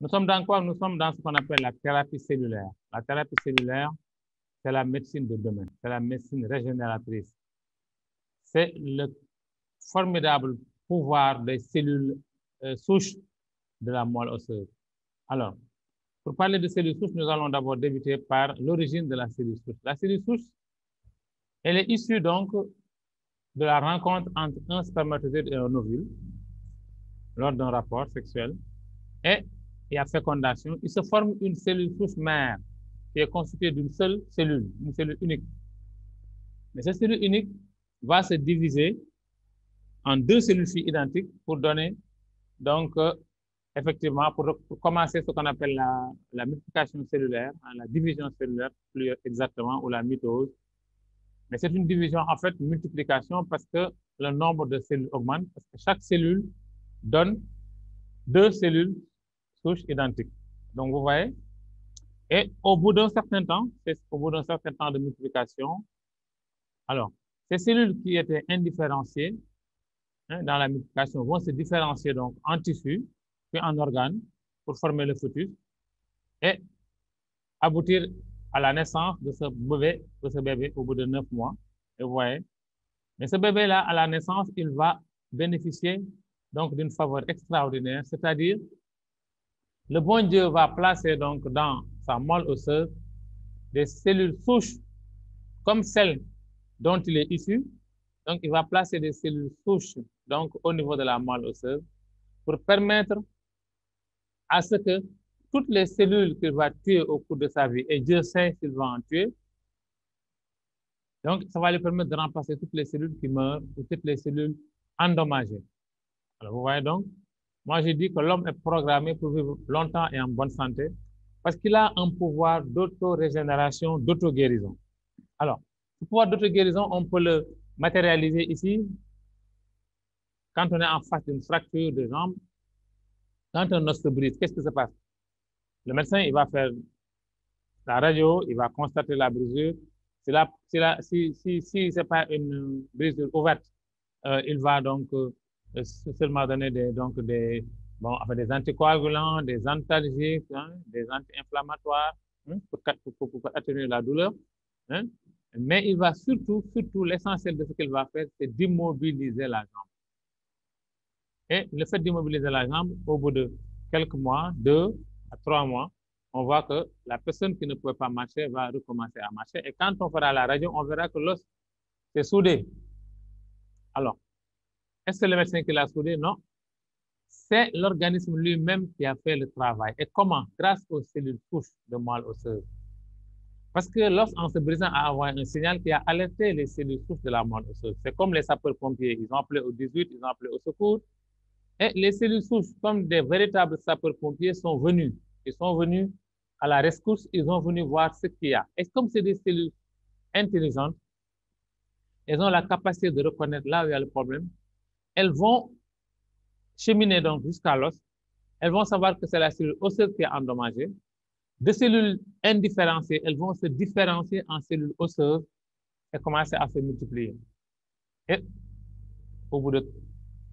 Nous sommes dans quoi? Nous sommes dans ce qu'on appelle la thérapie cellulaire. La thérapie cellulaire, c'est la médecine de demain, c'est la médecine régénératrice. C'est le formidable pouvoir des cellules souches de la moelle osseuse. Alors, pour parler de cellules souches, nous allons d'abord débuter par l'origine de la cellule souche. La cellule souche, elle est issue donc de la rencontre entre un spermatozoïde et un ovule lors d'un rapport sexuel. Et il y a fécondation. Il se forme une cellule souche mère qui est constituée d'une seule cellule, une cellule unique. Mais cette cellule unique va se diviser en deux cellules filles identiques pour donner, donc, effectivement, pour commencer ce qu'on appelle la multiplication cellulaire, la division cellulaire plus exactement, ou la mitose. Mais c'est une division, en fait, multiplication parce que le nombre de cellules augmente, parce que chaque cellule donne deux cellules souches identiques. Donc, vous voyez, et au bout d'un certain temps, au bout d'un certain temps de multiplication, alors, ces cellules qui étaient indifférenciées dans la multiplication vont se différencier donc en tissu, puis en organes pour former le fœtus et aboutir à la naissance de ce bébé au bout de 9 mois. Et vous voyez, mais ce bébé-là, à la naissance, il va bénéficier donc d'une faveur extraordinaire, c'est-à-dire le bon Dieu va placer donc dans sa moelle osseuse des cellules souches comme celles dont il est issu. Donc, il va placer des cellules souches donc, au niveau de la moelle osseuse pour permettre à ce que toutes les cellules qu'il va tuer au cours de sa vie, et Dieu sait s'il va en tuer, donc ça va lui permettre de remplacer toutes les cellules qui meurent ou toutes les cellules endommagées. Alors, vous voyez donc, moi j'ai dit que l'homme est programmé pour vivre longtemps et en bonne santé parce qu'il a un pouvoir d'auto-régénération, d'auto-guérison. Alors, ce pouvoir d'auto-guérison, on peut le matérialiser ici quand on est en face d'une fracture de jambe. Quand un os se brise, qu'est-ce qui se passe? Le médecin, il va faire la radio, il va constater la brisure. Si c'est pas une brisure ouverte, il va donc seulement donner des anticoagulants, des antalgiques, des anti-inflammatoires pour atténuer la douleur. Hein. Mais il va surtout, l'essentiel de ce qu'il va faire, c'est d'immobiliser la jambe. Et le fait d'immobiliser la jambe, au bout de quelques mois, 2 à 3 mois, on voit que la personne qui ne pouvait pas marcher va recommencer à marcher. Et quand on fera la radio, on verra que l'os s'est soudé. Alors, est-ce que le médecin qui l'a soudé? Non. C'est l'organisme lui-même qui a fait le travail. Et comment? Grâce aux cellules souches de moelle osseuse. Parce que l'os, en se brisant, a envoyé un signal qui a alerté les cellules souches de la moelle osseuse. C'est comme les sapeurs-pompiers. Ils ont appelé au 18, ils ont appelé au secours. Et les cellules souches, comme des véritables sapeurs-pompiers, sont venus. Ils sont venus à la rescousse, ils sont venus voir ce qu'il y a. Et comme c'est des cellules intelligentes, elles ont la capacité de reconnaître là où il y a le problème. Elles vont cheminer donc jusqu'à l'os. Elles vont savoir que c'est la cellule osseuse qui est endommagée. De cellules indifférenciées, elles vont se différencier en cellules osseuses et commencer à se multiplier. Et au bout de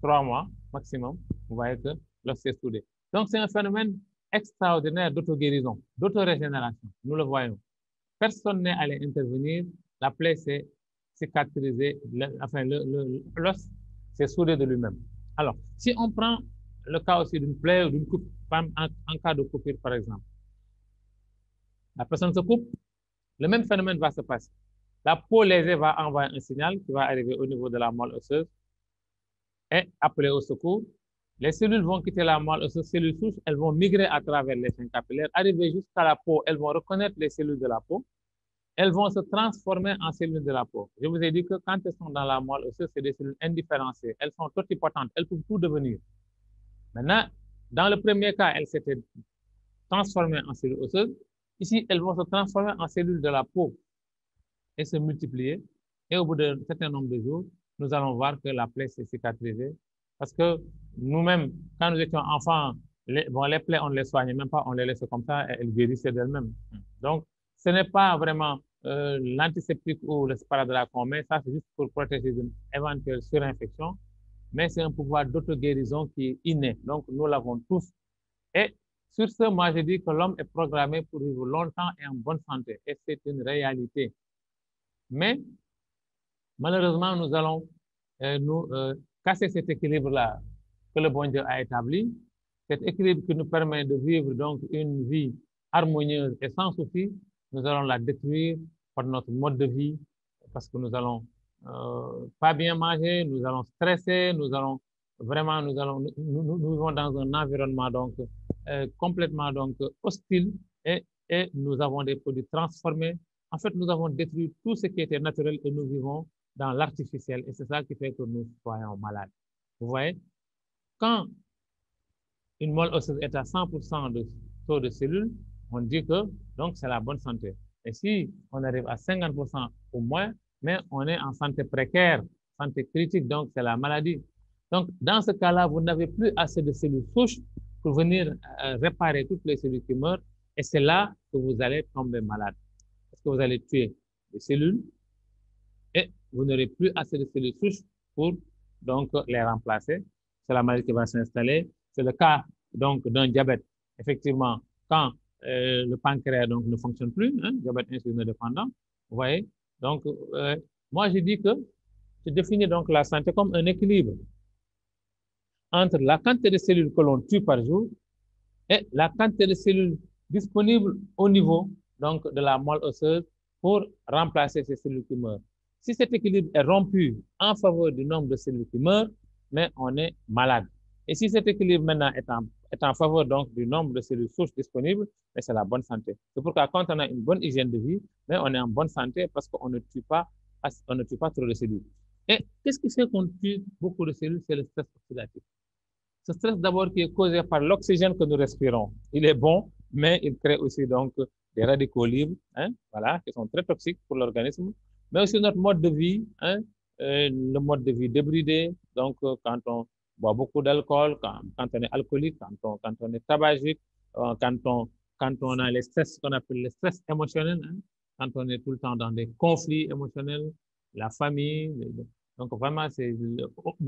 3 mois maximum, vous voyez que l'os s'est soudé. Donc, c'est un phénomène extraordinaire d'auto-guérison, d'auto-régénération. Nous le voyons. Personne n'est allé intervenir. La plaie s'est cicatrisée. L'os s'est soudé de lui-même. Alors, si on prend le cas aussi d'une plaie ou d'une coupe, en cas de coupure, par exemple, la personne se coupe, le même phénomène va se passer. La peau lésée va envoyer un signal qui va arriver au niveau de la moelle osseuse et appeler au secours. Les cellules vont quitter la moelle osseuse, cellules souches, elles vont migrer à travers les chaînes capillaires, arriver jusqu'à la peau, elles vont reconnaître les cellules de la peau, elles vont se transformer en cellules de la peau. Je vous ai dit que quand elles sont dans la moelle osseuse, c'est des cellules indifférenciées, elles sont totipotentes, elles peuvent tout devenir. Maintenant, dans le premier cas, elles s'étaient transformées en cellules osseuses. Ici, elles vont se transformer en cellules de la peau et se multiplier. Et au bout d'un certain nombre de jours, nous allons voir que la plaie s'est cicatrisée. Parce que nous-mêmes, quand nous étions enfants, les plaies, on ne les soignait même pas, on les laissait comme ça et elles guérissaient d'elles-mêmes. Donc, ce n'est pas vraiment l'antiseptique ou le sparadrap qu'on met, ça c'est juste pour protéger d'une éventuelle surinfection, mais c'est un pouvoir d'auto-guérison qui est inné. Donc, nous l'avons tous. Et Sur ce, moi, je dis que l'homme est programmé pour vivre longtemps et en bonne santé. Et c'est une réalité. Mais, malheureusement, nous allons casser cet équilibre-là que le bon Dieu a établi. Cet équilibre qui nous permet de vivre donc une vie harmonieuse et sans souci, nous allons la détruire par notre mode de vie, parce que nous allons pas bien manger, nous allons stresser, nous allons vraiment, nous vivons dans un environnement donc complètement donc hostile et nous avons des produits transformés. En fait, nous avons détruit tout ce qui était naturel et nous vivons dans l'artificiel et c'est ça qui fait que nous soyons malades. Vous voyez, quand une moelle osseuse est à 100% de taux de cellules, on dit que donc c'est la bonne santé. Et si on arrive à 50% ou moins, mais on est en santé précaire, santé critique, donc c'est la maladie. Donc, dans ce cas-là, vous n'avez plus assez de cellules souches pour venir réparer toutes les cellules qui meurent, et c'est là que vous allez tomber malade. Parce que vous allez tuer les cellules et vous n'aurez plus assez de cellules souches pour donc les remplacer. C'est la maladie qui va s'installer. C'est le cas donc d'un diabète. Effectivement, quand le pancréas donc ne fonctionne plus, hein, diabète insulinodépendant, vous voyez. Donc, moi, je dis que je définis donc la santé comme un équilibre entre la quantité de cellules que l'on tue par jour et la quantité de cellules disponibles au niveau donc de la moelle osseuse pour remplacer ces cellules qui meurent. Si cet équilibre est rompu en faveur du nombre de cellules qui meurent, mais on est malade. Et si cet équilibre maintenant est en faveur donc du nombre de cellules souches disponibles, c'est la bonne santé. C'est pourquoi quand on a une bonne hygiène de vie, mais on est en bonne santé parce qu'on ne tue pas trop de cellules. Et qu'est-ce qui fait qu'on tue beaucoup de cellules? C'est le stress oxydatif. Ce stress d'abord qui est causé par l'oxygène que nous respirons. Il est bon, mais il crée aussi donc des radicaux libres, hein, voilà, qui sont très toxiques pour l'organisme, mais aussi notre mode de vie, hein, le mode de vie débridé. Donc, quand on boit beaucoup d'alcool, quand on est alcoolique, quand on est tabagique, quand on a les stress, ce qu'on appelle les stress émotionnels, hein, quand on est tout le temps dans des conflits émotionnels, la famille, donc vraiment, c'est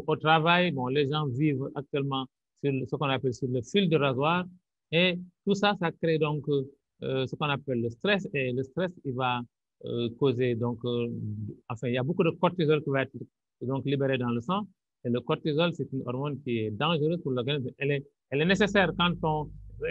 au travail, bon, les gens vivent actuellement sur ce qu'on appelle sur le fil de rasoir et tout ça, ça crée donc ce qu'on appelle le stress et le stress, il va causer donc, enfin, il y a beaucoup de cortisol qui va être donc libéré dans le sang et le cortisol, c'est une hormone qui est dangereuse pour l'organisme. Elle est nécessaire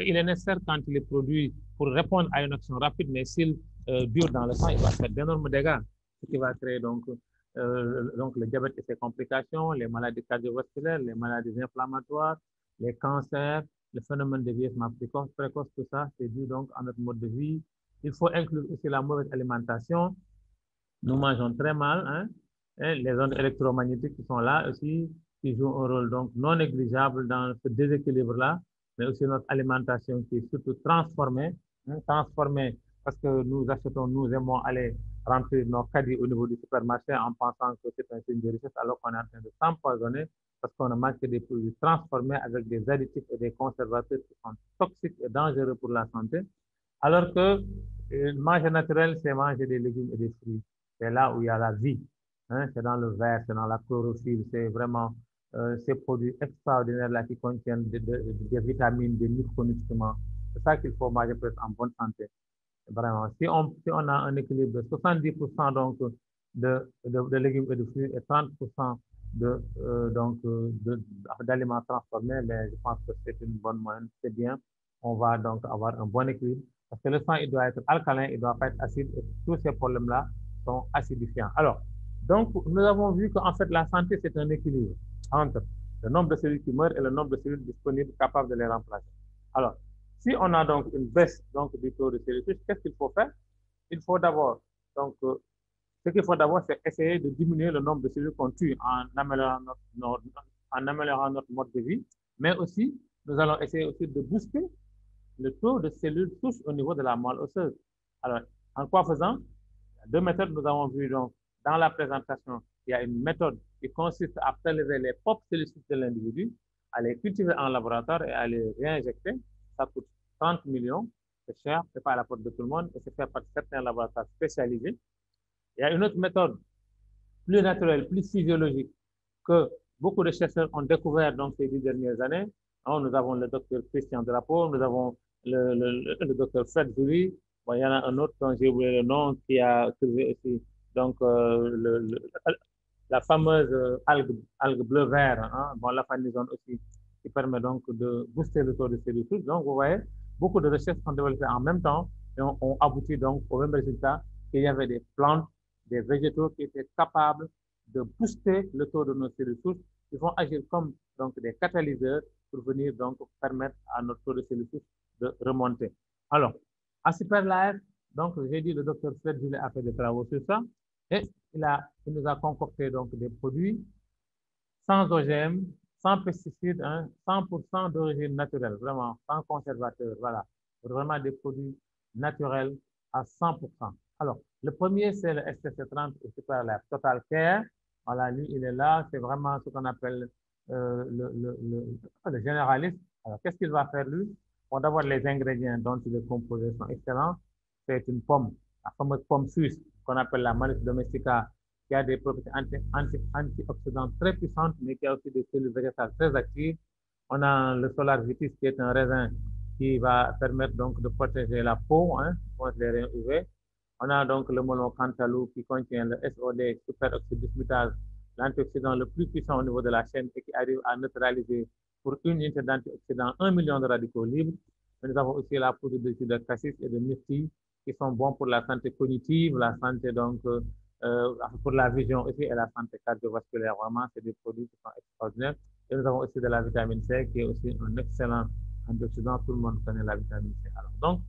il est nécessaire quand il est produit pour répondre à une action rapide, mais s'il dure dans le sang, il va faire d'énormes dégâts, ce qui va créer donc le diabète et ses complications, les maladies cardiovasculaires, les maladies inflammatoires, les cancers, le phénomène de vieillissement précoce, tout ça, c'est dû donc à notre mode de vie. Il faut inclure aussi la mauvaise alimentation. Nous mangeons très mal, hein, et les ondes électromagnétiques qui sont là aussi, qui jouent un rôle donc non négligeable dans ce déséquilibre-là, mais aussi notre alimentation qui est surtout transformée, hein, transformée parce que nous aimons aller remplir nos caddies au niveau du supermarché en pensant que c'est un signe de richesse alors qu'on est en train de s'empoisonner parce qu'on a manqué des produits transformés avec des additifs et des conservateurs qui sont toxiques et dangereux pour la santé. Alors que manger naturel, c'est manger des légumes et des fruits. C'est là où il y a la vie. Hein? C'est dans le verre, c'est dans la chlorophylle, c'est vraiment ces produits extraordinaires-là qui contiennent des vitamines, des micronutriments. C'est ça qu'il faut manger pour être en bonne santé. Vraiment, si on a un équilibre de 70% donc de légumes et de fruits et 30% d'aliments transformés, mais je pense que c'est une bonne moyenne, c'est bien. On va donc avoir un bon équilibre parce que le sang, il doit être alcalin, il ne doit pas être acide et tous ces problèmes-là sont acidifiants. Alors, donc, nous avons vu qu'en fait, la santé, c'est un équilibre entre le nombre de cellules qui meurent et le nombre de cellules disponibles capables de les remplacer. Alors, si on a donc une baisse donc, du taux de cellules, qu'est-ce qu'il faut faire? Il faut d'abord, donc, ce qu'il faut d'abord, c'est essayer de diminuer le nombre de cellules qu'on tue en améliorant notre mode de vie, mais aussi, nous allons essayer aussi de booster le taux de cellules souches au niveau de la moelle osseuse. Alors, en quoi faisant? Il y a deux méthodes, nous avons vu donc dans la présentation, il y a une méthode qui consiste à prélever les propres cellules de l'individu, à les cultiver en laboratoire et à les réinjecter. Ça coûte 30 millions, c'est cher, c'est pas à la porte de tout le monde et c'est fait par certains laboratoires spécialisés. Il y a une autre méthode plus naturelle, plus physiologique que beaucoup de chercheurs ont découvert dans ces 10 dernières années. Nous avons le docteur Christian Drapeau, nous avons le docteur Fred Julie. Bon, il y en a un autre dont j'ai oublié le nom qui a trouvé aussi donc, la fameuse algue bleu-vert, hein, bon, la fanisone aussi, qui permet donc de booster le taux de cellules souches. Donc, vous voyez, beaucoup de recherches sont développées en même temps et ont abouti donc au même résultat qu'il y avait des plantes, des végétaux qui étaient capables de booster le taux de nos cellules souches. Ils vont agir comme donc des catalyseurs pour venir donc permettre à notre taux de cellules souches de remonter. Alors, à Superlife, donc j'ai dit le docteur Fred Jules a fait des travaux sur ça et il nous a concocté donc des produits sans OGM, sans pesticides, hein, 100% d'origine naturelle, vraiment, sans conservateur, voilà. Vraiment des produits naturels à 100%. Alors, le premier, c'est le STC30 et Superlife Total Care. Voilà, lui, il est là, c'est vraiment ce qu'on appelle le généraliste. Alors, qu'est-ce qu'il va faire, lui? Bon, d'abord, les ingrédients dont il est composé sont excellents. C'est une pomme, la fameuse pomme suisse qu'on appelle la Malus domestica, qui a des propriétés antioxydantes très puissantes, mais qui a aussi des cellules végétales très actives. On a le Solar Vitis, qui est un raisin qui va permettre donc de protéger la peau hein, contre les rayons UV. On a donc le melon cantalou qui contient le SOD, superoxyde dismutase, l'antioxydant le plus puissant au niveau de la chaîne et qui arrive à neutraliser pour une unité d'antioxydant 1 million de radicaux libres. Mais nous avons aussi la poudre de cassis et de myrtille qui sont bons pour la santé cognitive, la santé donc pour la vision aussi et la santé cardiovasculaire. Vraiment, c'est des produits qui sont extraordinaires. Et nous avons aussi de la vitamine C qui est aussi un excellent antioxydant. Tout le monde connaît la vitamine C. Alors, donc,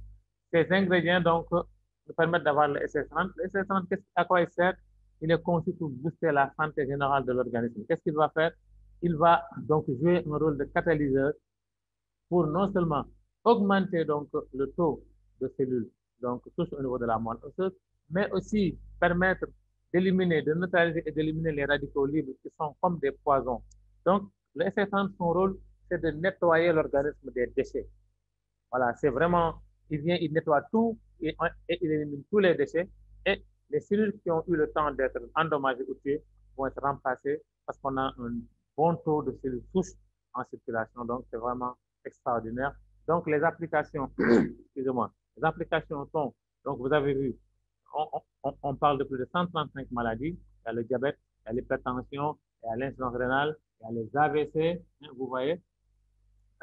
ces ingrédients donc, nous permettent d'avoir le SS30. Le SS30, à quoi il sert? Il est conçu pour booster la santé générale de l'organisme. Qu'est-ce qu'il va faire? Il va donc jouer un rôle de catalyseur pour non seulement augmenter donc le taux de cellules, donc tout au niveau de la moelle osseuse, mais aussi permettre d'éliminer, de neutraliser et d'éliminer les radicaux libres qui sont comme des poisons. Donc, le SS30, son rôle, c'est de nettoyer l'organisme des déchets. Voilà, c'est vraiment, il vient, il nettoie tout et il élimine tous les déchets et les cellules qui ont eu le temps d'être endommagées ou tuées vont être remplacées parce qu'on a un bon taux de cellules souches en circulation. Donc, c'est vraiment extraordinaire. Donc, les applications, excusez-moi, les applications sont, donc vous avez vu, on parle de plus de 135 maladies. Il y a le diabète, il y a l'hypertension, il y a l'insuffisance rénale, il y a les AVC, hein, vous voyez.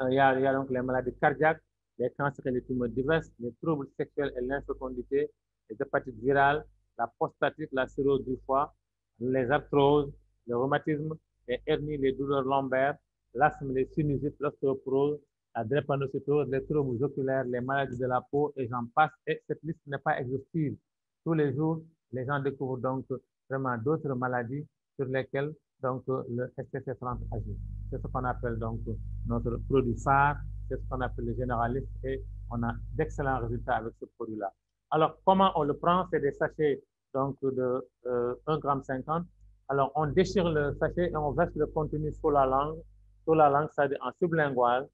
Il y a donc les maladies cardiaques, les cancers et les tumeurs diverses, les troubles sexuels et l'infécondité, les hépatites virales, la prostatite, la cirrhose du foie, les arthroses, le rhumatisme, les hernies, les douleurs lombaires, l'asthme, les sinusites, l'ostéoporose, la drépanocytose, les troubles oculaires, les maladies de la peau, et j'en passe. Et cette liste n'est pas exhaustive. Tous les jours, les gens découvrent donc vraiment d'autres maladies sur lesquelles donc, le STC30 agit. C'est ce qu'on appelle donc notre produit phare, c'est ce qu'on appelle le généraliste et on a d'excellents résultats avec ce produit-là. Alors, comment on le prend? C'est des sachets donc de 1,50 g. Alors, on déchire le sachet et on verse le contenu sur la langue, c'est-à-dire en sublingual.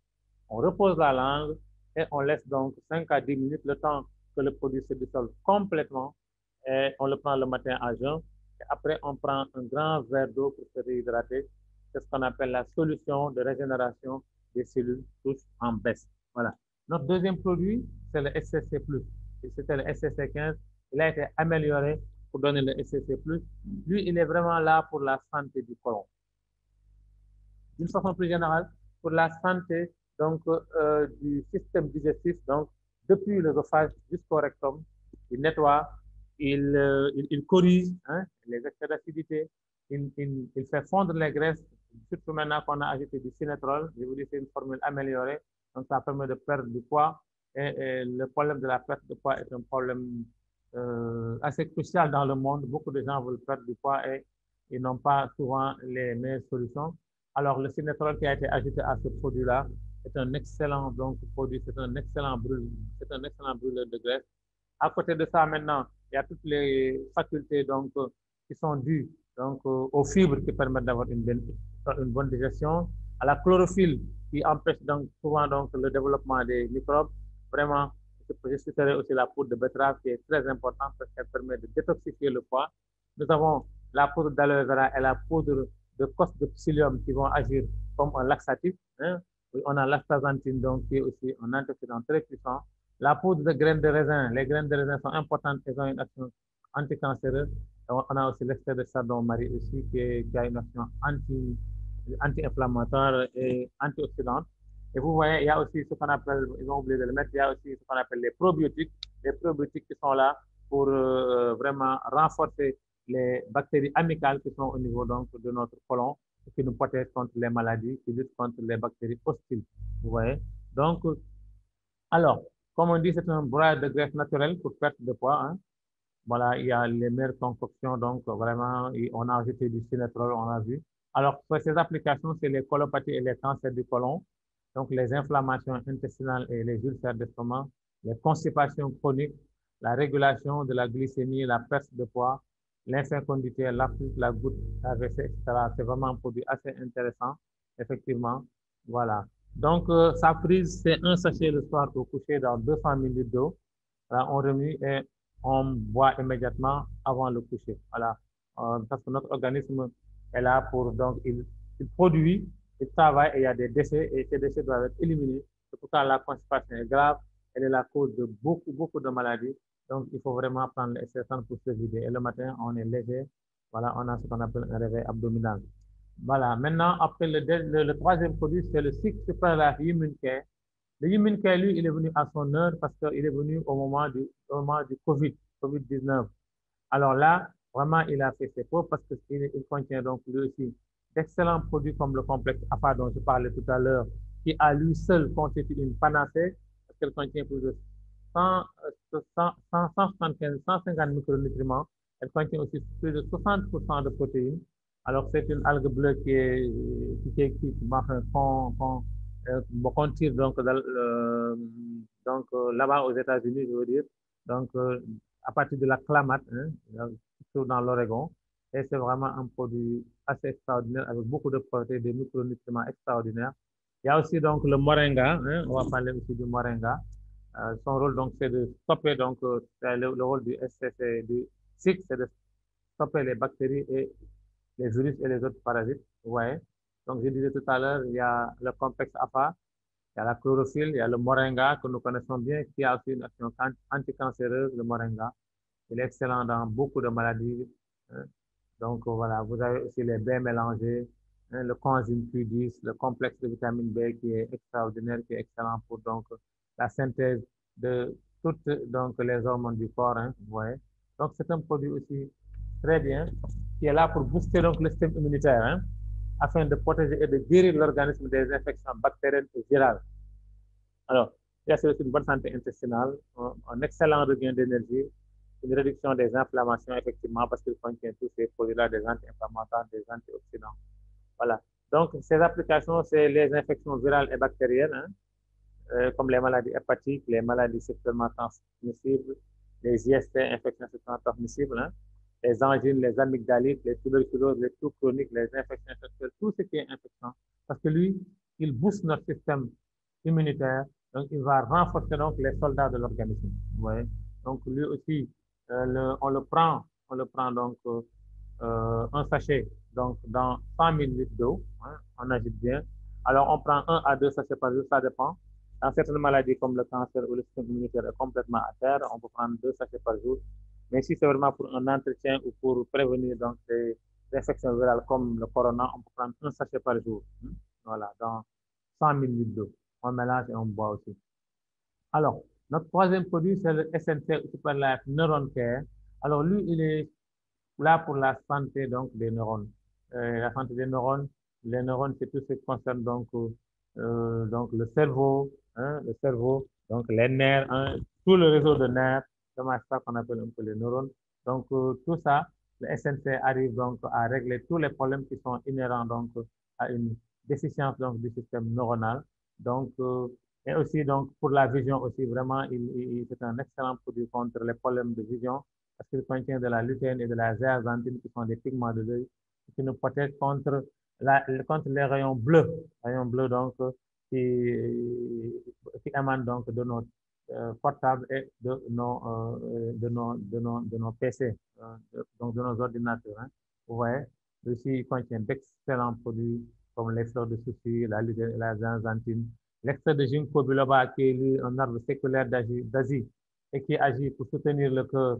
On repose la langue et on laisse donc 5 à 10 minutes le temps que le produit se dissolve complètement et on le prend le matin à jeun. Et après, on prend un grand verre d'eau pour se réhydrater. C'est ce qu'on appelle la solution de régénération des cellules souches en baisse. Voilà. Notre deuxième produit, c'est le SCC+. C'était le SCC15. Il a été amélioré pour donner le SCC+. Lui, il est vraiment là pour la santé du côlon. D'une façon plus générale, pour la santé donc, du système digestif, donc depuis l'œsophage jusqu'au rectum, il nettoie, il corrige hein, les excès d'acidité, il fait fondre les graisses, surtout maintenant qu'on a ajouté du cinétrol. Je vous dis, c'est une formule améliorée, donc ça permet de perdre du poids. Et le problème de la perte de poids est un problème assez crucial dans le monde. Beaucoup de gens veulent perdre du poids et ils n'ont pas souvent les meilleures solutions. Alors, le cinétrol qui a été ajouté à ce produit-là est un excellent donc, produit, c'est un excellent brûleur de graisse. À côté de ça, maintenant, il y a toutes les facultés donc, qui sont dues donc, aux fibres qui permettent d'avoir une bonne digestion, à la chlorophylle qui empêche donc, souvent donc, le développement des microbes. Vraiment, je citerai aussi la poudre de betterave qui est très importante parce qu'elle permet de détoxifier le foie. Nous avons la poudre d'aloe vera et la poudre de cos de psyllium qui vont agir comme un laxatif. Hein. Oui, on a l'astaxanthine, donc, qui est aussi un antioxydant très puissant. La poudre de graines de raisin, les graines de raisin sont importantes et ont une action anticancéreuse. On a aussi l'extrait de chardon-marie aussi, qui a une action anti-inflammatoire et antioxydante. Et vous voyez, il y a aussi ce qu'on appelle, ils ont oublié de le mettre, il y a aussi ce qu'on appelle les probiotiques. Les probiotiques qui sont là pour vraiment renforcer les bactéries amicales qui sont au niveau donc, de notre côlon, qui nous protègent contre les maladies, qui luttent contre les bactéries hostiles. Vous voyez? Donc, alors, comme on dit, c'est un broyage de graisse naturelle pour perte de poids. Hein. Voilà, il y a les meilleures concoctions, donc vraiment, on a ajouté du cinétrol, on a vu. Alors, pour ces applications, c'est les colopathies et les cancers du côlon, donc les inflammations intestinales et les ulcères d'estomac, les constipations chroniques, la régulation de la glycémie, la perte de poids, l'infecondité, la goutte, AVC, etc. C'est vraiment un produit assez intéressant, effectivement. Voilà. Donc, sa prise, c'est un sachet le soir au coucher dans 200 ml d'eau. Voilà, on remue et on boit immédiatement avant le coucher. Voilà. Parce que notre organisme est là pour, donc, il produit, il travaille et il y a des déchets et ces déchets doivent être éliminés. C'est pourquoi la constipation est grave. Elle est la cause de beaucoup de maladies. Donc, il faut vraiment prendre les temps pour se vider. Et le matin, on est léger. Voilà, on a ce qu'on appelle un réveil abdominal. Voilà. Maintenant, après le troisième produit, c'est le cycle Super Human Care. Le Human Care, lui, il est venu à son heure parce qu'il est venu au moment du COVID-19. Alors là, vraiment, il a fait ses preuves parce qu'il contient donc lui aussi d'excellents produits comme le complexe APA dont je parlais tout à l'heure, qui à lui seul constitue une panacée parce qu'elle contient plus de 150 micronutriments. Elle contient aussi plus de 60% de protéines. Alors, c'est une algue bleue qu'on tire là-bas aux États-Unis, je veux dire. Donc, à partir de la clamate, hein, surtout dans l'Oregon. Et c'est vraiment un produit assez extraordinaire avec beaucoup de protéines, des micronutriments extraordinaires. Il y a aussi donc le moringa, hein, on va parler aussi du moringa. Son rôle donc c'est de stopper donc c'est le rôle du SCC du SIC, c'est de stopper les bactéries et les virus et les autres parasites. Ouais. Donc je disais tout à l'heure, il y a le complexe APA, il y a la chlorophylle, il y a le moringa que nous connaissons bien, qui a aussi une action anticancéreuse, le moringa. Il est excellent dans beaucoup de maladies. Hein. Donc voilà, vous avez aussi les bains mélangés, hein, le coenzyme Q10, le complexe de vitamine B qui est extraordinaire, qui est excellent pour donc la synthèse de toutes donc, les hormones du corps. Hein, vous voyez. Donc c'est un produit aussi très bien qui est là pour booster donc, le système immunitaire hein, afin de protéger et de guérir l'organisme des infections bactériennes et virales. Alors, il y a aussi une bonne santé intestinale, un excellent regain d'énergie, une réduction des inflammations, effectivement, parce qu'il contient tous ces produits-là, des anti-inflammatoires, des antioxydants. Voilà. Donc, ces applications, c'est les infections virales et bactériennes, hein, comme les maladies hépatiques, les maladies sexuellement transmissibles, les IST, infections sexuellement transmissibles, hein, les angines, les amygdalites, les tuberculoses, les toux chroniques, les infections sexuelles, tout ce qui est infection. Parce que lui, il booste notre système immunitaire, donc il va renforcer donc les soldats de l'organisme. Vous voyez? Donc lui aussi, on le prend donc un sachet donc dans 100 ml d'eau, hein, on agite bien. Alors on prend 1 à 2 sachets par jour, ça dépend. Dans certaines maladies comme le cancer ou le système immunitaire est complètement à terre, on peut prendre 2 sachets par jour. Mais si c'est vraiment pour un entretien ou pour prévenir donc des infections virales comme le corona, on peut prendre 1 sachet par jour. Hein, voilà, dans 100 ml d'eau. On mélange et on boit aussi. Alors, notre troisième produit, c'est le SNC Super Life Neuron Care. Alors, lui, il est là pour la santé donc, des neurones. La santé des neurones, les neurones, c'est tout ce qui concerne donc le cerveau, donc les nerfs, hein, tout le réseau de nerfs, c'est ça qu'on appelle un peu les neurones. Donc, tout ça, le SNC arrive donc à régler tous les problèmes qui sont inhérents donc à une déficience donc, du système neuronal. Donc, et aussi donc pour la vision aussi, vraiment, c'est un excellent produit contre les problèmes de vision parce qu'il contient de la lutéine et de la zéaxanthine qui sont des pigments de l'œil qui nous protègent contre les rayons bleus donc qui émanent donc de nos portables et de nos PC, donc de nos ordinateurs. Hein. Vous voyez, aussi il contient d'excellents produits comme les fleurs de souci, la zanzantine. L'extrait de ginkgo biloba, qui est un arbre séculaire d'Asie et qui agit pour soutenir le cœur.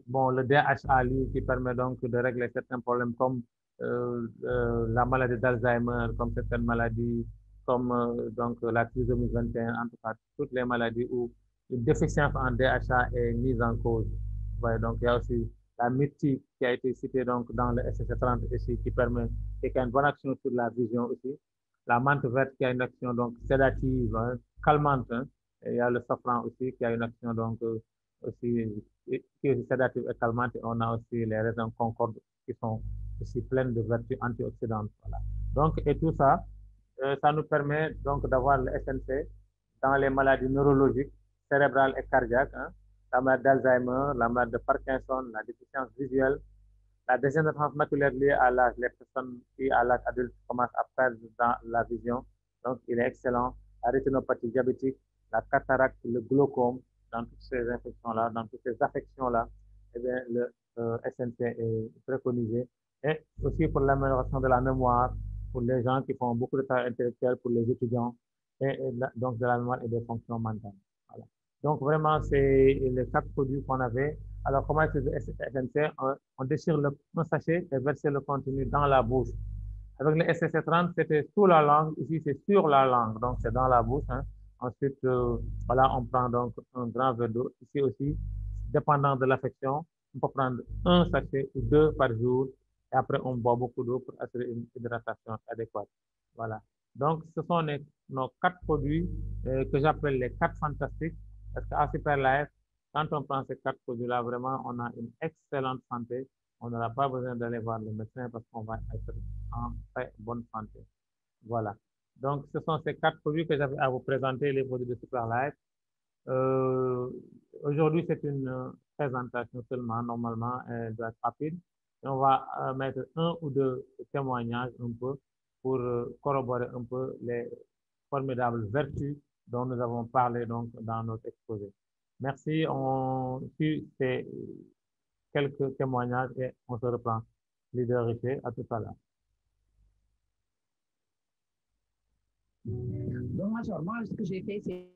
Bon, le DHA, lui, qui permet donc de régler certains problèmes comme la maladie d'Alzheimer, comme certaines maladies, comme donc la trisomie 21, en tout cas, toutes les maladies où une déficience en DHA est mise en cause. Ouais, donc, il y a aussi la myrtille qui a été citée donc, dans le SSC30 ici, qui permet, et qui a une bonne action sur la vision aussi. La menthe verte qui a une action donc sédative, hein, calmante. Hein. Et il y a le safran aussi qui a une action donc aussi qui est sédative et calmante. Et on a aussi les raisins concorde qui sont aussi pleines de vertus antioxydantes. Voilà. Donc, et tout ça, ça nous permet donc d'avoir le SNC dans les maladies neurologiques, cérébrales et cardiaques, hein, la maladie d'Alzheimer, la maladie de Parkinson, la déficience visuelle, la dégénérescence maculaire liée à l'âge, les personnes qui à l'âge adulte commencent à perdre dans la vision, donc il est excellent. La rétinopathie diabétique, la cataracte, le glaucome, dans toutes ces infections-là, dans toutes ces affections-là, eh bien, le SNC est préconisé. Et aussi pour l'amélioration de la mémoire, pour les gens qui font beaucoup de travail intellectuel, pour les étudiants, donc de la mémoire et des fonctions mentales. Voilà. Donc vraiment, c'est les 4 produits qu'on avait. Alors, comment utiliser SNC? On déchire un sachet et verser le contenu dans la bouche. Avec le SSC30, c'était sous la langue. Ici, c'est sur la langue. Donc, c'est dans la bouche. Hein. Ensuite, voilà, on prend donc un grand verre d'eau. Ici aussi, dépendant de l'affection, on peut prendre un sachet ou 2 par jour. Et après, on boit beaucoup d'eau pour assurer une hydratation adéquate. Voilà. Donc, ce sont nos 4 produits que j'appelle les 4 fantastiques. Parce qu'à Superlife, quand on prend ces 4 produits-là, vraiment, on a une excellente santé. On n'aura pas besoin d'aller voir le médecin parce qu'on va être en très bonne santé. Voilà. Donc, ce sont ces 4 produits que j'avais à vous présenter, les produits de Superlife. Aujourd'hui, c'est une présentation seulement, normalement, elle doit être rapide. Et on va mettre 1 ou 2 témoignages un peu pour corroborer un peu les formidables vertus dont nous avons parlé donc dans notre exposé. Merci. On suit ces quelques témoignages et on se reprend. Leader Richer, à tout à l'heure. Donc, moi, ce que j'ai fait, c'est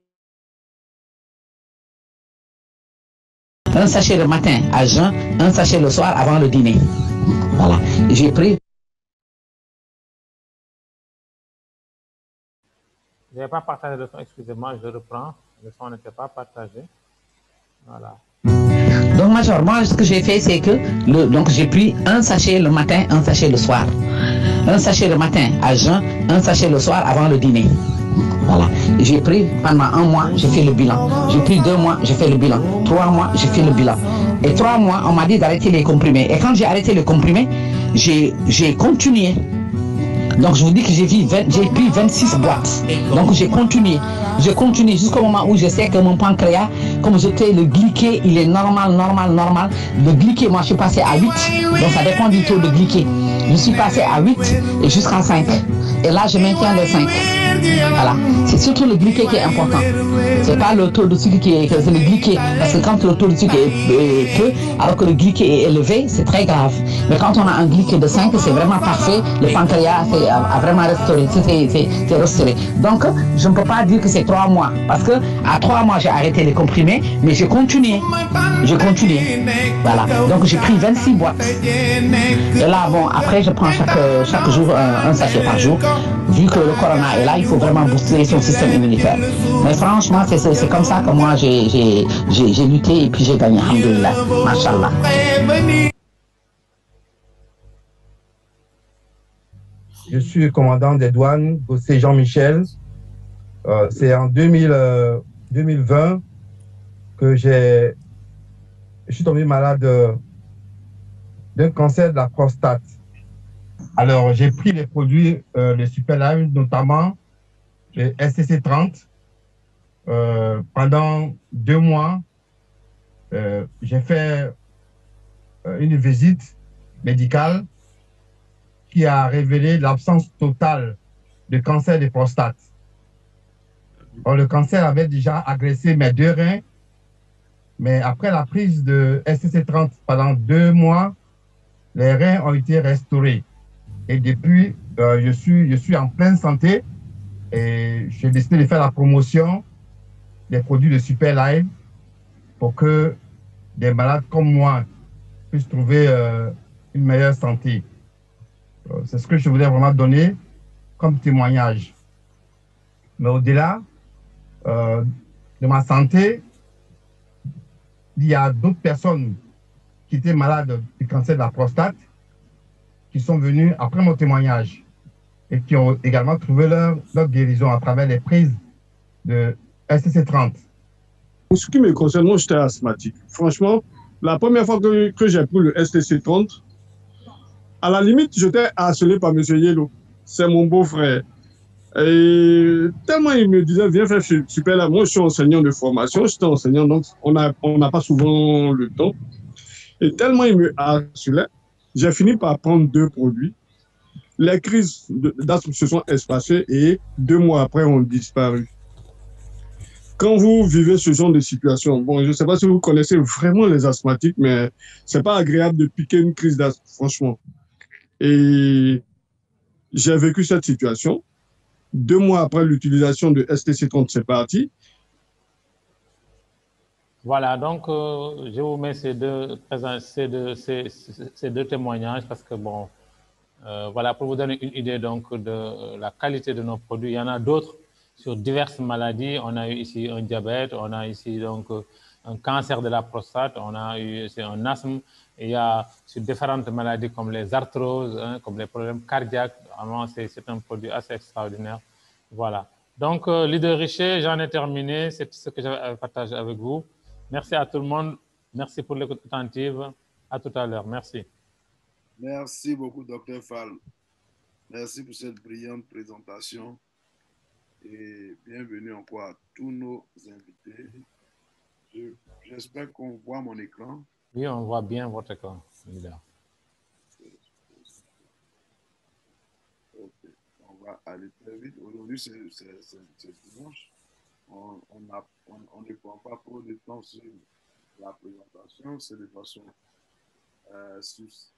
un sachet le matin à jeun, un sachet le soir avant le dîner. Voilà. J'ai pris. Je n'ai pas partagé le son, excusez-moi, je reprends. Le son n'était pas partagé. Voilà. Donc, moi, ce que j'ai fait, c'est que donc j'ai pris un sachet le matin, un sachet le soir. Un sachet le matin à jeun, un sachet le soir avant le dîner. Voilà. J'ai pris pendant 1 mois, j'ai fait le bilan. J'ai pris 2 mois, j'ai fait le bilan. 3 mois, j'ai fait le bilan. Et 3 mois, on m'a dit d'arrêter les comprimés. Et quand j'ai arrêté les comprimés, j'ai continué. Donc je vous dis que j'ai pris 26 boîtes. Donc j'ai continué jusqu'au moment où je sais que mon pancréas, comme j'étais le glyqué, il est normal. Le glyqué, moi je suis passé à 8. Donc ça dépend du taux de glyqué. Je suis passé à 8 et jusqu'à 5. Et là je maintiens les 5. Voilà. C'est surtout le glyqué qui est important. C'est pas le taux de sucre c'est le glyqué. Parce que quand le taux de sucre est peu, alors que le glyqué est élevé, c'est très grave. Mais quand on a un glyqué de 5, c'est vraiment parfait. Le pancréas a vraiment restauré. C'est restauré. Donc, je ne peux pas dire que c'est 3 mois. Parce que à 3 mois, j'ai arrêté les comprimés, mais j'ai continué. Voilà. Donc, j'ai pris 26 boîtes. Et là, bon, après, je prends chaque jour un sachet par jour. Vu que le corona est là, il faut vraiment booster son système immunitaire. Mais franchement, c'est comme ça que moi, j'ai lutté et puis j'ai gagné. Alhamdoulilah. Machallah. Je suis commandant des douanes, Gossé Jean-Michel. C'est en 2020 que je suis tombé malade d'un cancer de la prostate. Alors, j'ai pris les produits, les Superlife, notamment le SCC30. Pendant 2 mois, j'ai fait une visite médicale qui a révélé l'absence totale de cancer de prostate. Alors, le cancer avait déjà agressé mes 2 reins, mais après la prise de SCC30 pendant 2 mois, les reins ont été restaurés. Et depuis, je suis en pleine santé et j'ai décidé de faire la promotion des produits de Super Life pour que des malades comme moi puissent trouver une meilleure santé. C'est ce que je voulais vraiment donner comme témoignage. Mais au-delà de ma santé, il y a d'autres personnes qui étaient malades du cancer de la prostate qui sont venues après mon témoignage et qui ont également trouvé leur guérison à travers les prises de STC30. En ce qui me concerne, moi, j'étais asthmatique. Franchement, la première fois que j'ai pris le STC30, à la limite, j'étais harcelé par M. Yellow. C'est mon beau-frère. Et tellement il me disait, viens faire super là. Moi, je suis enseignant de formation, j'étais enseignant, donc on n'a pas souvent le temps. Et tellement il me harcelait, j'ai fini par prendre 2 produits. Les crises d'asthme se sont espacées et 2 mois après ont disparu. Quand vous vivez ce genre de situation, bon, je ne sais pas si vous connaissez vraiment les asthmatiques, mais ce n'est pas agréable de piquer une crise d'asthme, franchement. Et j'ai vécu cette situation. 2 mois après l'utilisation de STC30, c'est parti. Voilà, donc je vous mets ces deux témoignages parce que, bon, voilà, pour vous donner une idée donc, de la qualité de nos produits. Il y en a d'autres sur diverses maladies. On a eu ici un diabète, on a ici donc un cancer de la prostate, on a eu un asthme. Il y a sur différentes maladies comme les arthroses, hein, comme les problèmes cardiaques. Vraiment, c'est un produit assez extraordinaire. Voilà. Donc, leader Richer, j'en ai terminé. C'est ce que j'avais partagé avec vous. Merci à tout le monde. Merci pour l'écoute attentive. À tout à l'heure. Merci. Merci beaucoup, Dr. Fall. Merci pour cette brillante présentation et bienvenue encore à tous nos invités. J'espère qu'on voit mon écran. Oui, on voit bien votre écran, leader. Okay. On va aller très vite. Aujourd'hui, c'est dimanche. On ne prend pas trop de temps sur la présentation. C'est de façon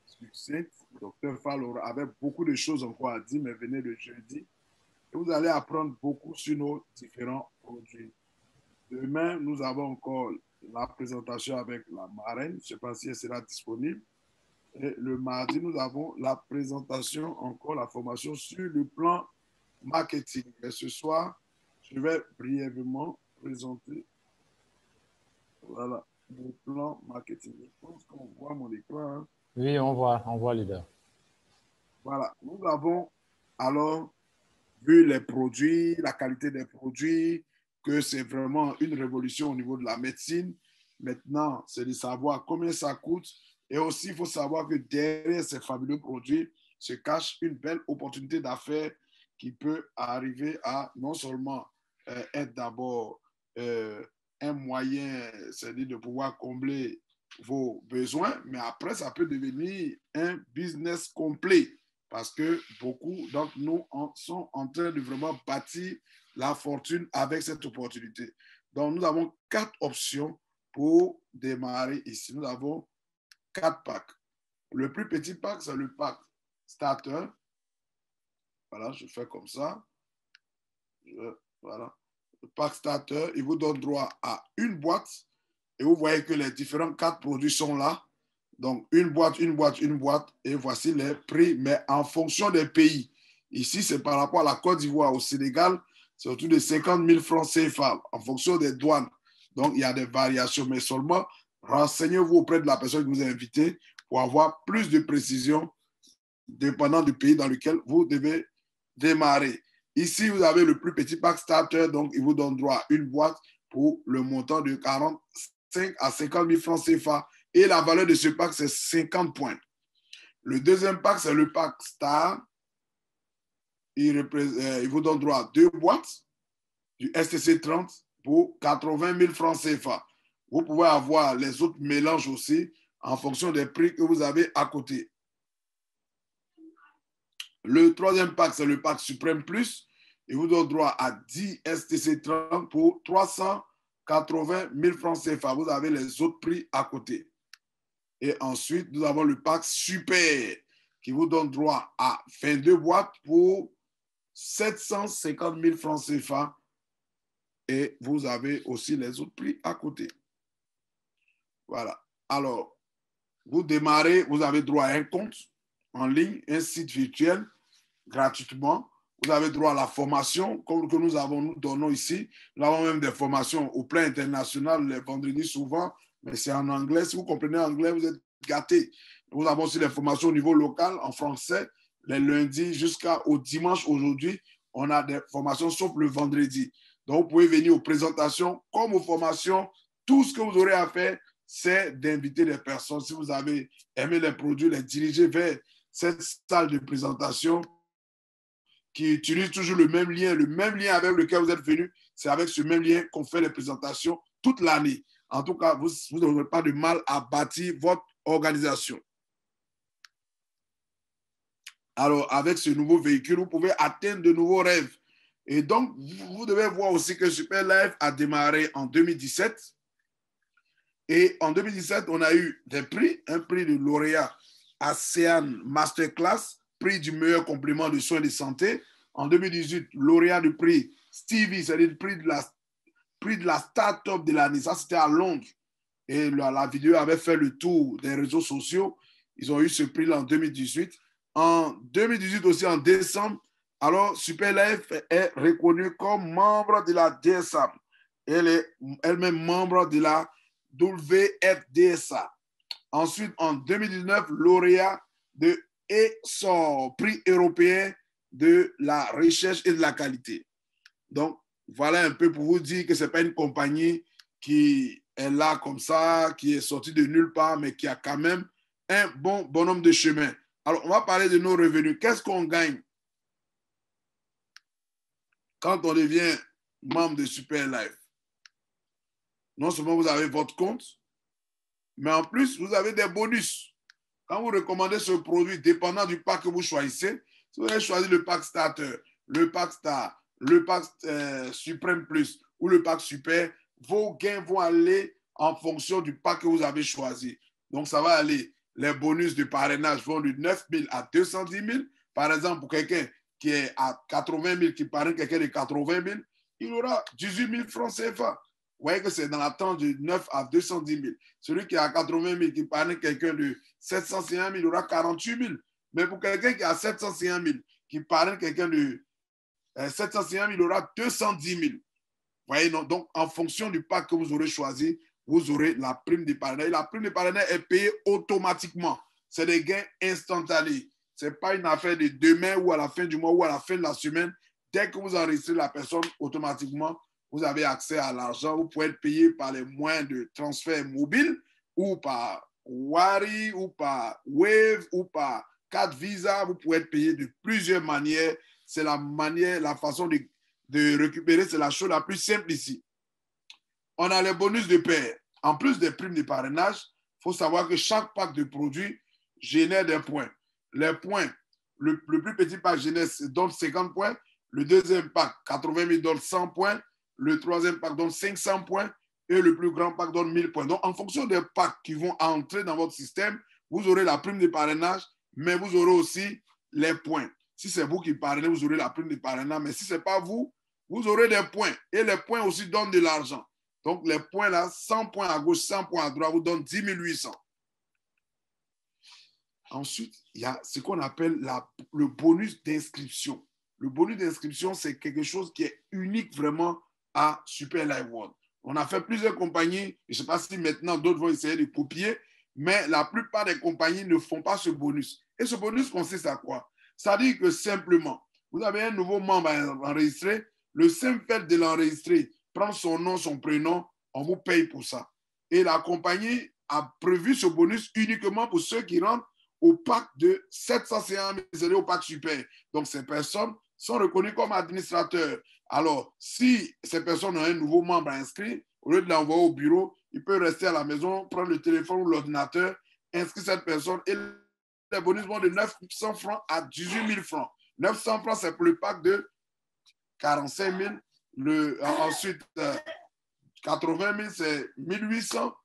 succincte. Dr. Fall avait beaucoup de choses encore à dire, mais venez le jeudi. Et vous allez apprendre beaucoup sur nos différents produits. Demain, nous avons encore la présentation avec la marraine. Je ne sais pas si elle sera disponible. Et le mardi, nous avons la présentation, encore la formation sur le plan marketing. Et ce soir, je vais brièvement présenter voilà, le plan marketing. Je pense qu'on voit mon écran. Hein. Oui, on voit leader. Voilà, nous avons alors vu les produits, la qualité des produits, que c'est vraiment une révolution au niveau de la médecine. Maintenant, c'est de savoir combien ça coûte. Et aussi, il faut savoir que derrière ces fabuleux produits se cache une belle opportunité d'affaires qui peut arriver à non seulement être d'abord un moyen, c'est-à-dire de pouvoir combler vos besoins, mais après, ça peut devenir un business complet parce que beaucoup d'entre nous sont en train de vraiment bâtir la fortune avec cette opportunité. Donc, nous avons 4 options pour démarrer ici. Nous avons 4 packs. Le plus petit pack, c'est le pack starter. Voilà, je fais comme ça. Voilà. Le pack starter, il vous donne droit à une boîte. Et vous voyez que les différents 4 produits sont là. Donc, une boîte. Et voici les prix, mais en fonction des pays. Ici, c'est par rapport à la Côte d'Ivoire. Au Sénégal, c'est autour de 50 000 francs CFA en fonction des douanes. Donc, il y a des variations, mais seulement renseignez-vous auprès de la personne qui vous a invité pour avoir plus de précision dépendant du pays dans lequel vous devez démarrer. Ici, vous avez le plus petit pack starter, donc il vous donne droit à une boîte pour le montant de 45 à 50 000 francs CFA. Et la valeur de ce pack, c'est 50 points. Le deuxième pack, c'est le pack Star. Il vous donne droit à 2 boîtes du STC 30 pour 80 000 francs CFA. Vous pouvez avoir les autres mélanges aussi en fonction des prix que vous avez à côté. Le troisième pack, c'est le pack Suprême Plus. Il vous donne droit à 10 STC 30 pour 380 000 francs CFA. Vous avez les autres prix à côté. Et ensuite, nous avons le pack Super qui vous donne droit à 22 boîtes pour 750 000 francs CFA. Et vous avez aussi les autres prix à côté. Voilà. Alors, vous démarrez, vous avez droit à un compte en ligne, un site virtuel, gratuitement. Vous avez droit à la formation, comme que nous donnons ici. Nous avons même des formations au plan international les vendredis souvent, mais c'est en anglais. Si vous comprenez anglais, vous êtes gâtés. Nous avons aussi les formations au niveau local, en français, les lundis jusqu'au dimanche. Aujourd'hui, on a des formations sauf le vendredi. Donc, vous pouvez venir aux présentations comme aux formations. Tout ce que vous aurez à faire, c'est d'inviter des personnes. Si vous avez aimé les produits, les diriger vers cette salle de présentation qui utilise toujours le même lien avec lequel vous êtes venu. C'est avec ce même lien qu'on fait les présentations toute l'année. En tout cas, vous n'aurez pas de mal à bâtir votre organisation. Alors, avec ce nouveau véhicule, vous pouvez atteindre de nouveaux rêves. Et donc, vous devez voir aussi que Super Life a démarré en 2017. Et en 2017, on a eu des prix, un prix de lauréat ASEAN Masterclass, prix du meilleur complément de soins de santé. En 2018, lauréat du prix Stevie, c'est-à-dire le prix de la start-up de l'année. Ça, c'était à Londres. Et la vidéo avait fait le tour des réseaux sociaux. Ils ont eu ce prix-là en 2018. En 2018 aussi, en décembre, alors Super Life est reconnue comme membre de la DSA. Elle est elle-même membre de la WFDSA. Ensuite, en 2019, lauréat de ESOR, prix européen de la recherche et de la qualité. Donc, voilà un peu pour vous dire que ce n'est pas une compagnie qui est là comme ça, qui est sortie de nulle part, mais qui a quand même un bon bonhomme de chemin. Alors, on va parler de nos revenus. Qu'est-ce qu'on gagne quand on devient membre de Super Life? Non seulement vous avez votre compte, mais en plus, vous avez des bonus. Quand vous recommandez ce produit, dépendant du pack que vous choisissez, si vous avez choisi le pack Starter, le pack Star, le pack Supreme Plus ou le pack Super, vos gains vont aller en fonction du pack que vous avez choisi. Donc, ça va aller. Les bonus de parrainage vont de 9 000 à 210 000. Par exemple, pour quelqu'un qui est à 80 000, qui parraine quelqu'un de 80 000, il aura 18 000 francs CFA. Vous voyez que c'est dans la tranche de 9 à 210 000. Celui qui est à 80 000, qui parraine quelqu'un de 751 000, il aura 48 000. Mais pour quelqu'un qui est à 751 000, qui parraine quelqu'un de 751 000, il aura 210 000. Vous voyez, donc en fonction du pack que vous aurez choisi, vous aurez la prime de parrainage. La prime de parrainage est payée automatiquement. C'est des gains instantanés. Ce n'est pas une affaire de demain ou à la fin du mois ou à la fin de la semaine. Dès que vous enregistrez la personne, automatiquement, vous avez accès à l'argent. Vous pouvez être payé par les moyens de transfert mobile ou par Wari ou par Wave ou par carte Visa. Vous pouvez être payé de plusieurs manières. C'est la façon de récupérer. C'est la chose la plus simple ici. On a les bonus de paie. En plus des primes de parrainage, il faut savoir que chaque pack de produits génère des points. Les points, le plus petit pack donne 50 points. Le deuxième pack, 80 000, donne 100 points. Le troisième pack donne 500 points. Et le plus grand pack donne 1000 points. Donc, en fonction des packs qui vont entrer dans votre système, vous aurez la prime de parrainage, mais vous aurez aussi les points. Si c'est vous qui parrainez, vous aurez la prime de parrainage. Mais si ce n'est pas vous, vous aurez des points. Et les points aussi donnent de l'argent. Donc, les points là, 100 points à gauche, 100 points à droite, vous donnent 10 800. Ensuite, il y a ce qu'on appelle le bonus d'inscription. Le bonus d'inscription, c'est quelque chose qui est unique vraiment à Super Life World. On a fait plusieurs compagnies. Je ne sais pas si maintenant d'autres vont essayer de copier, mais la plupart des compagnies ne font pas ce bonus. Et ce bonus consiste à quoi? Ça dit que simplement, vous avez un nouveau membre à enregistrer. Le simple fait de l'enregistrer, prendre son nom, son prénom, on vous paye pour ça. Et la compagnie a prévu ce bonus uniquement pour ceux qui rentrent au pack de 751 000, au pack super. Donc, ces personnes sont reconnues comme administrateurs. Alors, si ces personnes ont un nouveau membre inscrit, au lieu de l'envoyer au bureau, il peut rester à la maison, prendre le téléphone ou l'ordinateur, inscrire cette personne et les bonus vont de 900 francs à 18 000 francs. 900 francs, c'est pour le pack de 45 000. Ensuite, 80 000, c'est 1800.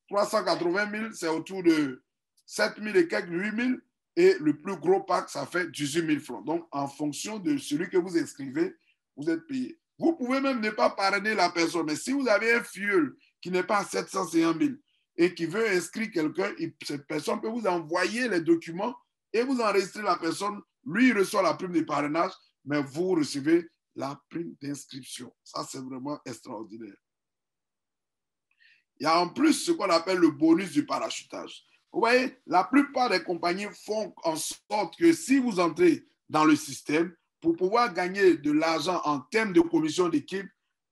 380 000, c'est autour de 7 000 et quelques, 8 000. Et le plus gros pack, ça fait 18 000 francs. Donc, en fonction de celui que vous inscrivez, vous êtes payé. Vous pouvez même ne pas parrainer la personne, mais si vous avez un filleul qui n'est pas à 750 000 et qui veut inscrire quelqu'un, cette personne peut vous envoyer les documents et vous enregistrez la personne. Lui, il reçoit la prime de parrainage, mais vous recevez la prime d'inscription. Ça, c'est vraiment extraordinaire. Il y a en plus ce qu'on appelle le bonus du parachutage. Vous voyez, la plupart des compagnies font en sorte que si vous entrez dans le système, pour pouvoir gagner de l'argent en termes de commission d'équipe,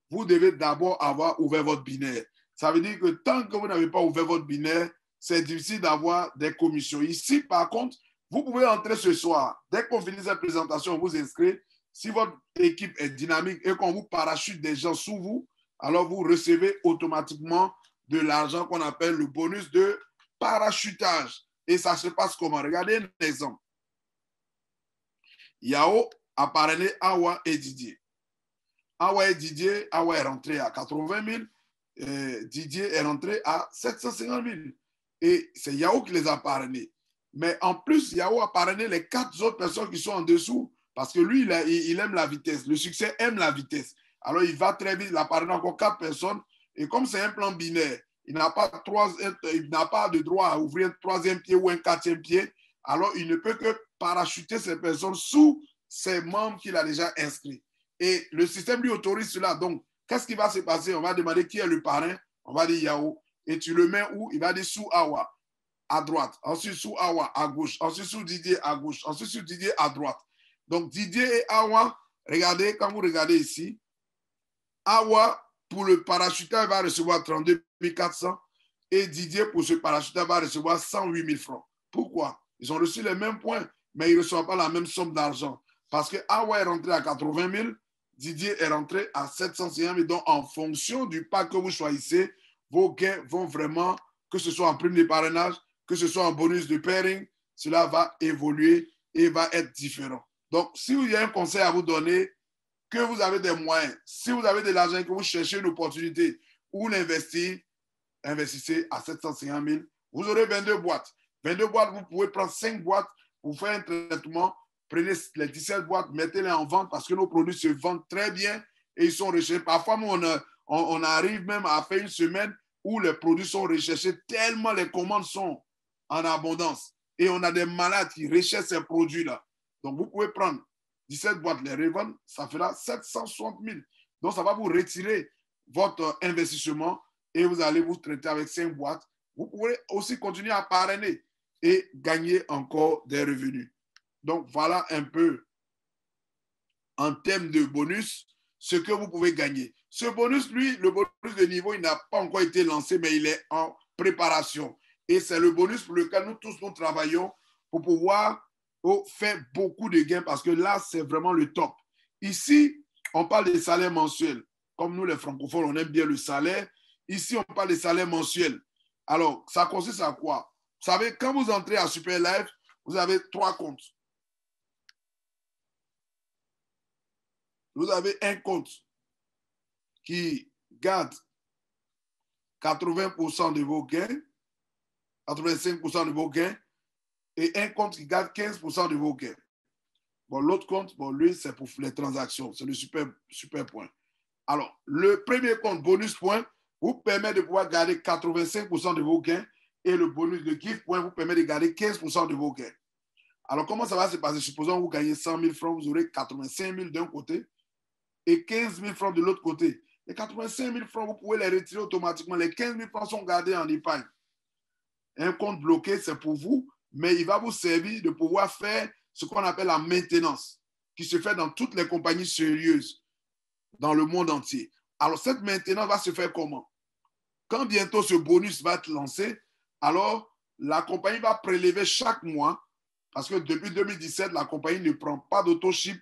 vous devez d'abord avoir ouvert votre binaire. Ça veut dire que tant que vous n'avez pas ouvert votre binaire, c'est difficile d'avoir des commissions. Ici, par contre, vous pouvez entrer ce soir. Dès qu'on finit cette présentation, on vous inscrit. Si votre équipe est dynamique et qu'on vous parachute des gens sous vous, alors vous recevez automatiquement de l'argent qu'on appelle le bonus de parachutage. Et ça se passe comment? Regardez un exemple. Yao a parrainé Awa et Didier. Awa et Didier, Awa est rentré à 80 000, Didier est rentré à 750 000. Et c'est Yao qui les a parrainés. Mais en plus, Yao a parrainé les 4 autres personnes qui sont en dessous parce que lui, il aime la vitesse. Le succès aime la vitesse. Alors, il va très vite, il a parrainé encore 4 personnes. Et comme c'est un plan binaire, il n'a pas de droit à ouvrir un 3e pied ou un 4e pied. Alors, il ne peut que parachuter ces personnes sous ses membres qu'il a déjà inscrits. Et le système lui autorise cela. Donc, qu'est-ce qui va se passer? On va demander qui est le parrain. On va dire Yao. Et tu le mets où? Il va dire sous Awa, à droite. Ensuite, sous Awa, à gauche. Ensuite, sous Didier, à gauche. Ensuite, sous Didier, à droite. Donc, Didier et Awa, regardez, quand vous regardez ici, Awa, pour le parachuteur, va recevoir 32 400 et Didier, pour ce parachuteur, va recevoir 108 000 francs. Pourquoi? Ils ont reçu les mêmes points, mais ils ne reçoivent pas la même somme d'argent. Parce que Awa est rentré à 80 000, Didier est rentré à 750 000. Donc, en fonction du pack que vous choisissez, vos gains vont vraiment, que ce soit en prime de parrainage, que ce soit en bonus de pairing, cela va évoluer et va être différent. Donc, si il y a un conseil à vous donner, que vous avez des moyens, si vous avez de l'argent et que vous cherchez une opportunité où l'investir, investissez à 750 000. Vous aurez 22 boîtes. 22 boîtes, vous pouvez prendre 5 boîtes pour faire un traitement. Prenez les 17 boîtes, mettez-les en vente parce que nos produits se vendent très bien et ils sont recherchés. Parfois, on arrive même à faire une semaine où les produits sont recherchés tellement les commandes sont en abondance. Et on a des malades qui recherchent ces produits-là. Donc, vous pouvez prendre 17 boîtes, les revendre, ça fera 760 000. Donc, ça va vous retirer votre investissement et vous allez vous traiter avec 5 boîtes. Vous pouvez aussi continuer à parrainer et gagner encore des revenus. Donc, voilà un peu en termes de bonus ce que vous pouvez gagner. Ce bonus, lui, le bonus de niveau, il n'a pas encore été lancé, mais il est en préparation. Et c'est le bonus pour lequel nous tous nous travaillons pour pouvoir faire beaucoup de gains parce que là, c'est vraiment le top. Ici, on parle des salaires mensuels. Comme nous, les francophones, on aime bien le salaire. Ici, on parle des salaires mensuels. Alors, ça consiste à quoi? Vous savez, quand vous entrez à Super Life, vous avez 3 comptes. Vous avez un compte qui garde 80% de vos gains, 85% de vos gains, et un compte qui garde 15% de vos gains. Bon, l'autre compte, bon, lui, c'est pour les transactions. C'est le super point. Alors, le premier compte, bonus point, vous permet de pouvoir garder 85% de vos gains et le bonus de gift point vous permet de garder 15% de vos gains. Alors, comment ça va se passer? Supposons que vous gagnez 100 000 francs, vous aurez 85 000 d'un côté et 15 000 francs de l'autre côté. Les 85 000 francs, vous pouvez les retirer automatiquement. Les 15 000 francs sont gardés en épargne. Un compte bloqué, c'est pour vous, mais il va vous servir de pouvoir faire ce qu'on appelle la maintenance, qui se fait dans toutes les compagnies sérieuses dans le monde entier. Alors, cette maintenance va se faire comment? Quand bientôt ce bonus va être lancé, alors la compagnie va prélever chaque mois, parce que depuis 2017, la compagnie ne prend pas d'autoship,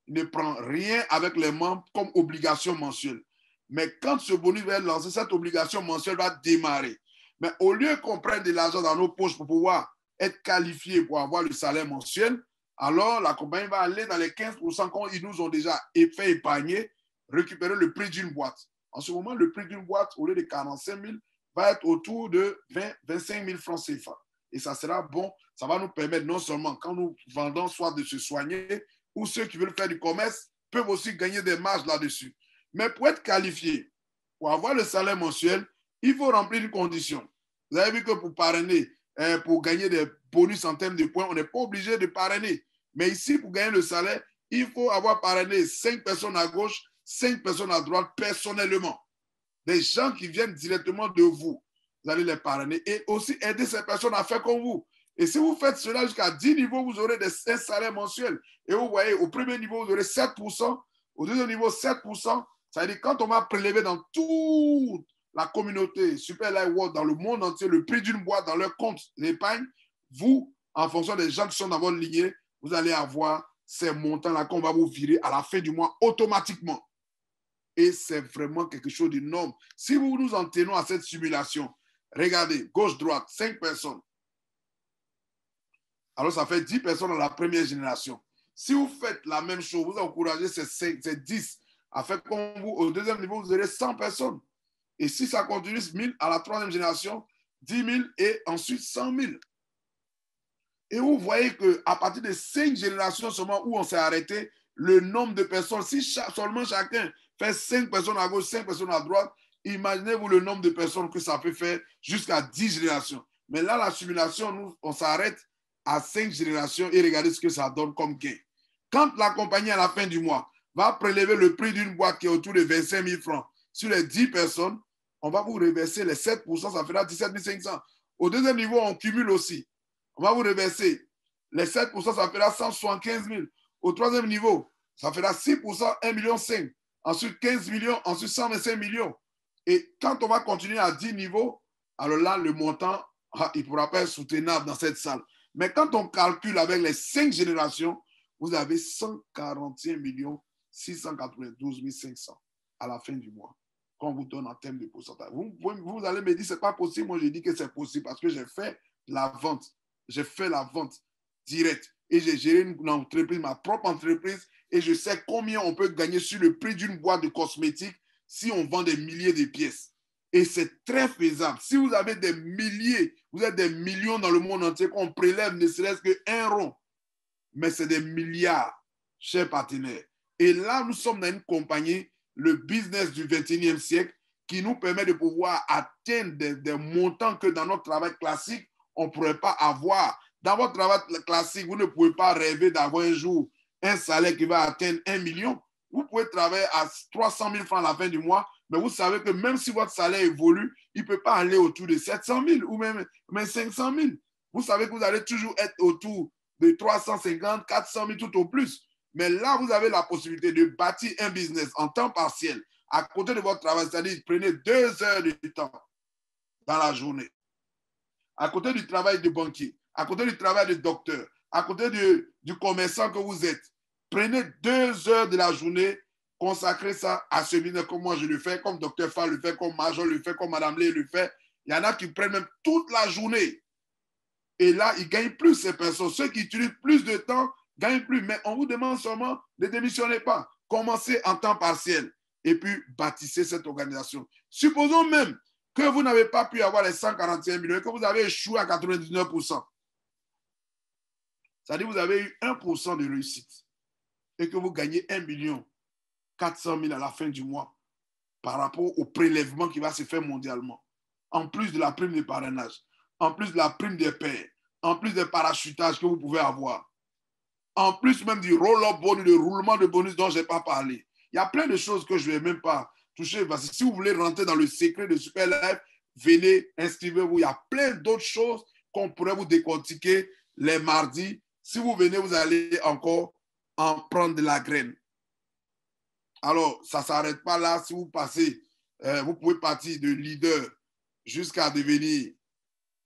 ne prend rien avec les membres comme obligation mensuelle. Mais quand ce bonus va être lancé, cette obligation mensuelle va démarrer. Mais au lieu qu'on prenne de l'argent dans nos poches pour pouvoir être qualifié pour avoir le salaire mensuel, alors la compagnie va aller dans les 15% qu'ils nous ont déjà fait épargner, récupérer le prix d'une boîte. En ce moment, le prix d'une boîte, au lieu de 45 000, va être autour de 25 000 francs CFA. Et ça sera bon. Ça va nous permettre non seulement quand nous vendons, soit de se soigner, ou ceux qui veulent faire du commerce peuvent aussi gagner des marges là-dessus. Mais pour être qualifié, pour avoir le salaire mensuel, il faut remplir une condition. Vous avez vu que pour parrainer, pour gagner des bonus en termes de points, on n'est pas obligé de parrainer. Mais ici, pour gagner le salaire, il faut avoir parrainé 5 personnes à gauche, 5 personnes à droite personnellement. Des gens qui viennent directement de vous. Vous allez les parrainer et aussi aider ces personnes à faire comme vous. Et si vous faites cela jusqu'à 10 niveaux, vous aurez un salaire mensuel. Et vous voyez, au premier niveau, vous aurez 7%. Au deuxième niveau, 7%. Ça veut dire quand on va prélever dans toute la communauté Super Life World, dans le monde entier, le prix d'une boîte dans leur compte d'épargne, vous, en fonction des gens qui sont dans votre lignée, vous allez avoir ces montants-là qu'on va vous virer à la fin du mois automatiquement. Et c'est vraiment quelque chose d'énorme. Si vous nous en tenons à cette simulation, regardez, gauche-droite, 5 personnes. Alors, ça fait 10 personnes dans la première génération. Si vous faites la même chose, vous encouragez ces 10 à faire comme vous. Au deuxième niveau, vous aurez 100 personnes. Et si ça continue, 1000 à la troisième génération, 10 000 et ensuite 100 000. Et vous voyez qu'à partir de 5 générations seulement où on s'est arrêté, le nombre de personnes, si seulement chacun fait 5 personnes à gauche, 5 personnes à droite, imaginez-vous le nombre de personnes que ça peut faire jusqu'à 10 générations. Mais là, la simulation, nous, on s'arrête à 5 générations et regardez ce que ça donne comme gain. Quand la compagnie, à la fin du mois, va prélever le prix d'une boîte qui est autour de 25 000 francs sur les 10 personnes, on va vous reverser les 7%, ça fera 17 500. Au deuxième niveau, on cumule aussi. On va vous reverser les 7%, ça fera 175 000. Au troisième niveau, ça fera 6%, 1,5 million. Ensuite, 15 millions, ensuite 125 millions. Et quand on va continuer à 10 niveaux, alors là, le montant, il ne pourra pas être soutenable dans cette salle. Mais quand on calcule avec les 5 générations, vous avez 141 692 500 à la fin du mois, qu'on vous donne en termes de pourcentage. Vous allez me dire, ce n'est pas possible. Moi, je dis que c'est possible parce que j'ai fait la vente. J'ai fait la vente directe et j'ai géré une entreprise, ma propre entreprise, et je sais combien on peut gagner sur le prix d'une boîte de cosmétiques si on vend des milliers de pièces. Et c'est très faisable. Si vous avez des milliers, vous êtes des millions dans le monde entier, qu'on prélève ne serait-ce qu'un rond, mais c'est des milliards, chers partenaires. Et là, nous sommes dans une compagnie, le business du 21e siècle, qui nous permet de pouvoir atteindre des montants que dans notre travail classique, on ne pourrait pas avoir. Dans votre travail classique, vous ne pouvez pas rêver d'avoir un jour un salaire qui va atteindre 1 million. Vous pouvez travailler à 300 000 francs à la fin du mois, mais vous savez que même si votre salaire évolue, il ne peut pas aller autour de 700 000 ou même 500 000. Vous savez que vous allez toujours être autour de 350, 400 000 tout au plus. Mais là, vous avez la possibilité de bâtir un business en temps partiel à côté de votre travail. C'est-à-dire, prenez 2 heures de temps dans la journée. À côté du travail de banquier, à côté du travail de docteur, à côté du commerçant que vous êtes. Prenez 2 heures de la journée, consacrez ça à ce business comme moi je le fais, comme Dr. Fall le fait, comme Major le fait, comme Madame Lé le fait. Il y en a qui prennent même toute la journée. Et là, ils gagnent plus, ces personnes. Ceux qui utilisent plus de temps gagnent plus. Mais on vous demande seulement, ne démissionnez pas. Commencez en temps partiel et puis bâtissez cette organisation. Supposons même que vous n'avez pas pu avoir les 141 millions et que vous avez échoué à 99%. C'est-à-dire que vous avez eu 1% de réussite et que vous gagnez 1 400 000 à la fin du mois par rapport au prélèvement qui va se faire mondialement. En plus de la prime de parrainage, en plus de la prime des pairs, en plus des parachutages que vous pouvez avoir, en plus même du roll-up bonus, le roulement de bonus dont je n'ai pas parlé. Il y a plein de choses que je ne vais même pas toucher. Parce que si vous voulez rentrer dans le secret de Super Life, venez, inscrivez-vous. Il y a plein d'autres choses qu'on pourrait vous décortiquer les mardis. Si vous venez, vous allez encore en prendre de la graine. Alors, ça ne s'arrête pas là. Si vous passez, vous pouvez partir de leader jusqu'à devenir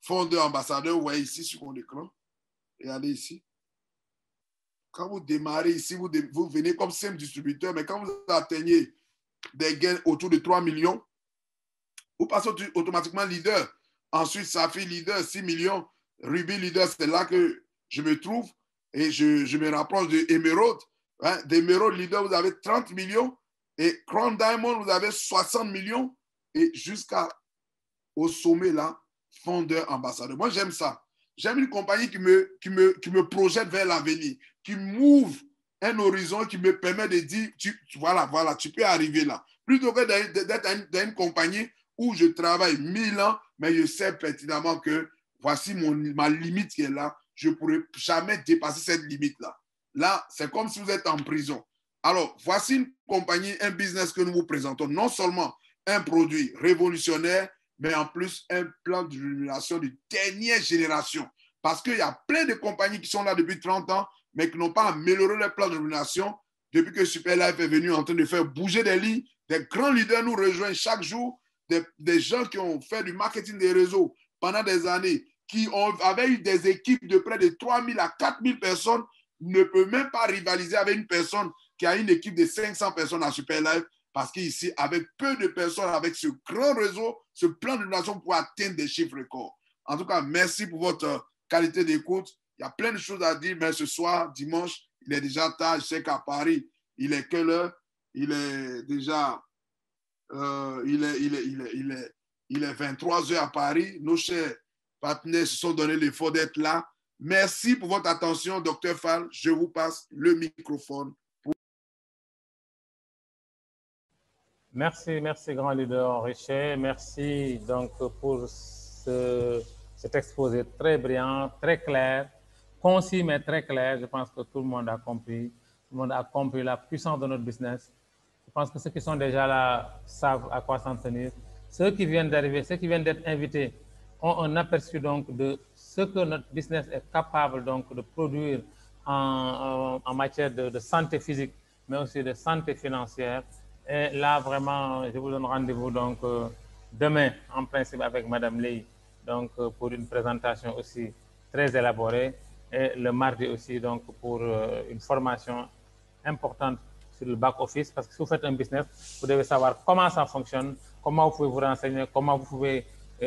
fondeur, ambassadeur. Vous voyez ici sur mon écran. Regardez ici. Quand vous démarrez ici, vous venez comme simple distributeur, mais quand vous atteignez des gains autour de 3 millions, vous passez automatiquement leader. Ensuite, Safi leader, 6 millions. Ruby leader, c'est là que je me trouve et je me rapproche de Emerald. Hein, d'Emerald leader, vous avez 30 millions et Crown Diamond, vous avez 60 millions et jusqu'au sommet là, fondeur, ambassadeur. Moi, j'aime ça. J'aime une compagnie qui me projette vers l'avenir, qui m'ouvre un horizon, qui me permet de dire, voilà, tu peux arriver là. Plutôt que d'être dans une compagnie où je travaille 1000 ans, mais je sais pertinemment que voici ma limite qui est là. Je ne pourrai jamais dépasser cette limite-là. Là, c'est comme si vous êtes en prison. Alors, voici une compagnie, un business que nous vous présentons. Non seulement un produit révolutionnaire, mais en plus un plan de rémunération de dernière génération. Parce qu'il y a plein de compagnies qui sont là depuis 30 ans, mais qui n'ont pas amélioré leur plan de rémunération depuis que Superlife est venu en train de faire bouger des lignes. Des grands leaders nous rejoignent chaque jour, des gens qui ont fait du marketing des réseaux pendant des années, qui avaient eu des équipes de près de 3000 à 4000 personnes, ne peuvent même pas rivaliser avec une personne qui a une équipe de 500 personnes à Superlife, parce qu'ici, avec peu de personnes, avec ce grand réseau, ce plan de nation pour atteindre des chiffres records. En tout cas, merci pour votre qualité d'écoute. Il y a plein de choses à dire, mais ce soir, dimanche, il est déjà tard. Je sais qu'à Paris, il est quelle heure? Il est déjà il est 23 heures à Paris. Nos chers partenaires se sont donné l'effort d'être là. Merci pour votre attention, Dr. Fall. Je vous passe le microphone. Merci, grand leader Richet. Merci donc pour cet exposé très brillant, très clair, concis mais très clair. Je pense que tout le monde a compris. Tout le monde a compris la puissance de notre business. Je pense que ceux qui sont déjà là savent à quoi s'en tenir. Ceux qui viennent d'arriver, ceux qui viennent d'être invités, ont un aperçu donc de ce que notre business est capable donc de produire en matière de santé physique, mais aussi de santé financière. Et là, vraiment, je vous donne rendez-vous donc demain, en principe, avec Madame Ley, donc pour une présentation aussi très élaborée, et le mardi aussi, donc pour une formation importante sur le back-office, parce que si vous faites un business, vous devez savoir comment ça fonctionne, comment vous pouvez vous renseigner, comment vous pouvez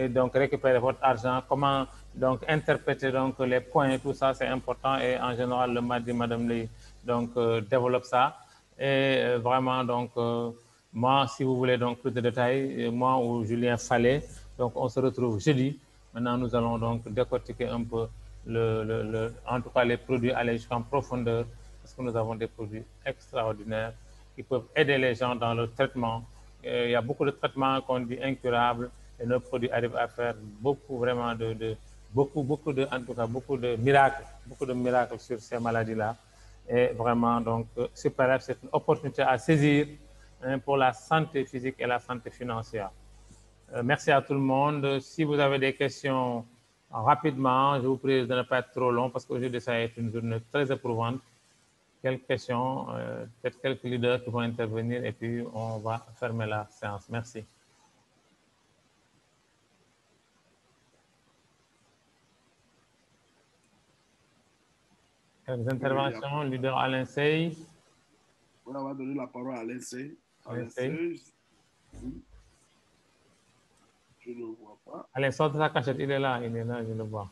donc récupérer votre argent, comment donc interpréter donc les points, tout ça, c'est important. Et en général, le mardi, Madame Ley donc développe ça. Et vraiment, donc, moi, si vous voulez donc plus de détails, moi ou Julien Fallet, donc on se retrouve jeudi. Maintenant, nous allons donc décortiquer un peu, en tout cas, les produits, aller jusqu'en profondeur, parce que nous avons des produits extraordinaires qui peuvent aider les gens dans le traitement. Il y a beaucoup de traitements qu'on dit incurables, et nos produits arrivent à faire beaucoup, vraiment, en tout cas, beaucoup de miracles sur ces maladies-là. Et vraiment, donc, Superlife, c'est une opportunité à saisir pour la santé physique et la santé financière. Merci à tout le monde. Si vous avez des questions rapidement, je vous prie de ne pas être trop long parce qu'aujourd'hui, ça va être une journée très éprouvante. Quelques questions, peut-être quelques leaders qui vont intervenir et puis on va fermer la séance. Merci. Quelques interventions, leader Alain Sey. On va donner la parole à Alain Sey. Alain Sey. Je ne le vois pas. Alain, sort de sa cachette, il est là, je le vois.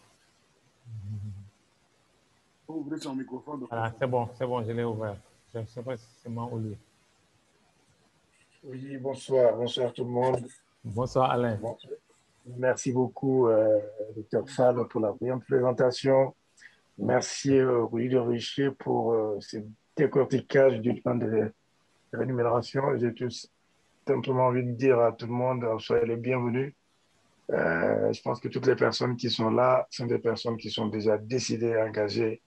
Faut ouvrir son microphone. Voilà, c'est bon, je l'ai ouvert. Je ne sais pas si c'est moi ou lui. Oui, bonsoir tout le monde. Bonsoir Alain. Bon, merci beaucoup, Dr. Fall, pour la brillante présentation. Merci, Rudy de Richer, pour ce décortiquage du plan de rémunération. J'ai tout simplement envie de dire à tout le monde, soyez les bienvenus. Je pense que toutes les personnes qui sont là sont des personnes qui sont déjà décidées et engagées,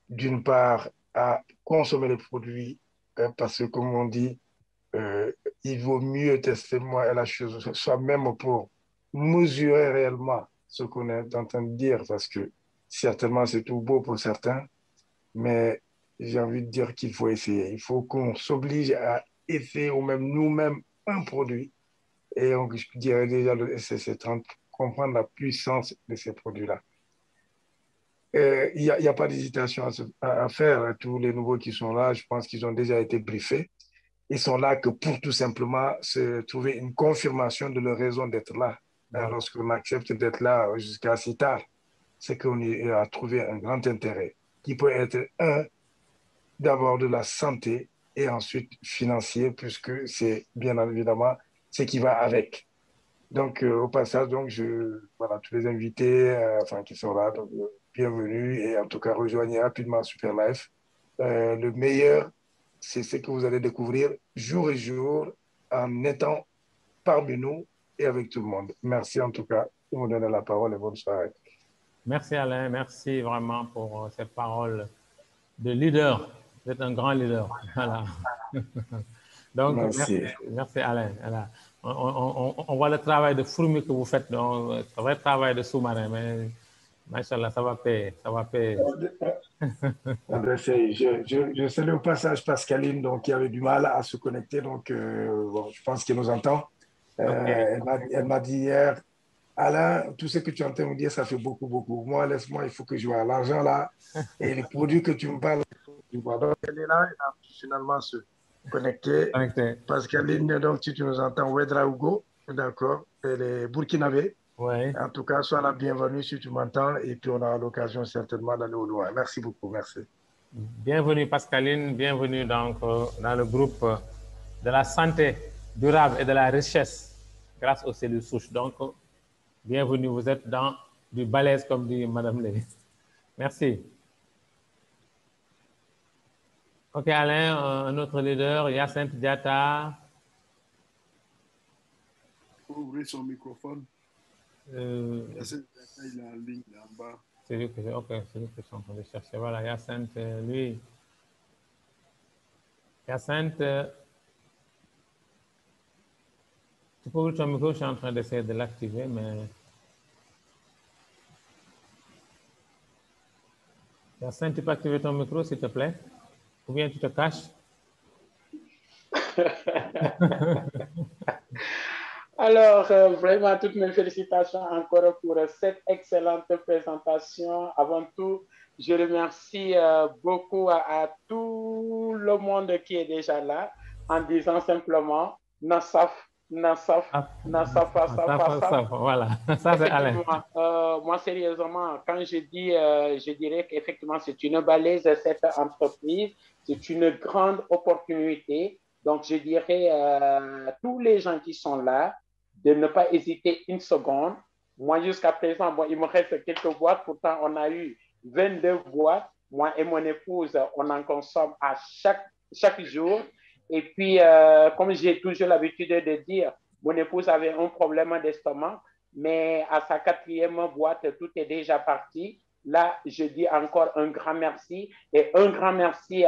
d'une part, à consommer les produits, parce que, comme on dit, il vaut mieux tester moi la chose, soit même pour mesurer réellement ce qu'on est en train de dire, parce que certainement c'est tout beau pour certains, mais j'ai envie de dire qu'il faut essayer. Il faut qu'on s'oblige à essayer ou même nous-mêmes un produit. Et donc, je dirais déjà le SCC30, comprendre la puissance de ces produits-là. Il n'y a pas d'hésitation à faire. Tous les nouveaux qui sont là, je pense qu'ils ont déjà été briefés. Ils sont là que pour tout simplement se trouver une confirmation de leur raison d'être là. Lorsqu'on accepte d'être là jusqu'à si tard, c'est qu'on a trouvé un grand intérêt qui peut être, d'avoir de la santé et ensuite financier, puisque c'est bien évidemment ce qui va avec. Donc, au passage, donc, voilà, tous les invités enfin, qui sont là, donc, bienvenue et en tout cas, rejoignez rapidement Super Life. Le meilleur, c'est ce que vous allez découvrir jour et jour en étant parmi nous et avec tout le monde. Merci en tout cas de me donner la parole et bonne soirée. Merci Alain, merci vraiment pour cette parole de leader. Vous êtes un grand leader. Voilà. Donc, merci Alain. Voilà. On voit le travail de fourmi que vous faites, donc, un vrai travail de sous-marin, mais machallah, ça va payer, ça va payer. Je salue au passage Pascaline, donc, qui avait du mal à se connecter, donc bon, je pense qu'elle nous entend. Elle m'a dit hier, Alain, tout ce que tu es en train de me dire, ça fait beaucoup, beaucoup. Moi, laisse-moi, il faut que je vois l'argent là et les produits que tu me parles. Donc, elle est là, elle a finalement se connecter. Pascaline, donc, si tu nous entends, Ouedraogo, d'accord, elle est burkinabé. Ouais. En tout cas, sois la bienvenue si tu m'entends et puis on aura l'occasion certainement d'aller au loin. Merci beaucoup, merci. Bienvenue Pascaline, bienvenue donc dans le groupe de la santé durable et de la richesse grâce aux cellules souches. Donc, bienvenue, vous êtes dans du balèze comme dit Madame Lé. Merci. Ok Alain, un autre leader, Hyacinthe Diatta. Il faut ouvrir son microphone. Hyacinthe Diatta, il est en ligne là en bas. C'est lui que je suis en train de chercher. Voilà, Hyacinthe, lui. Hyacinthe, tu peux ouvrir ton micro, je suis en train d'essayer de l'activer, mais... Hyacinthe, tu peux activer ton micro, s'il te plaît? Ou bien tu te caches? Alors, vraiment, toutes mes félicitations encore pour cette excellente présentation. Avant tout, je remercie beaucoup à tout le monde qui est déjà là en disant simplement Nassaf, Nassaf, Nassaf, Nassaf. Voilà, ça c'est Alain. Moi, sérieusement, quand je dis, je dirais qu'effectivement, c'est une balèze, cette entreprise, c'est une grande opportunité. Donc, je dirais tous les gens qui sont là, de ne pas hésiter une seconde. Moi, jusqu'à présent, bon, il me reste quelques boîtes. Pourtant, on a eu 22 boîtes. Moi et mon épouse, on en consomme à chaque jour. Et puis, comme j'ai toujours l'habitude de dire, mon épouse avait un problème d'estomac, mais à sa 4e boîte, tout est déjà parti. Là, je dis encore un grand merci et un grand merci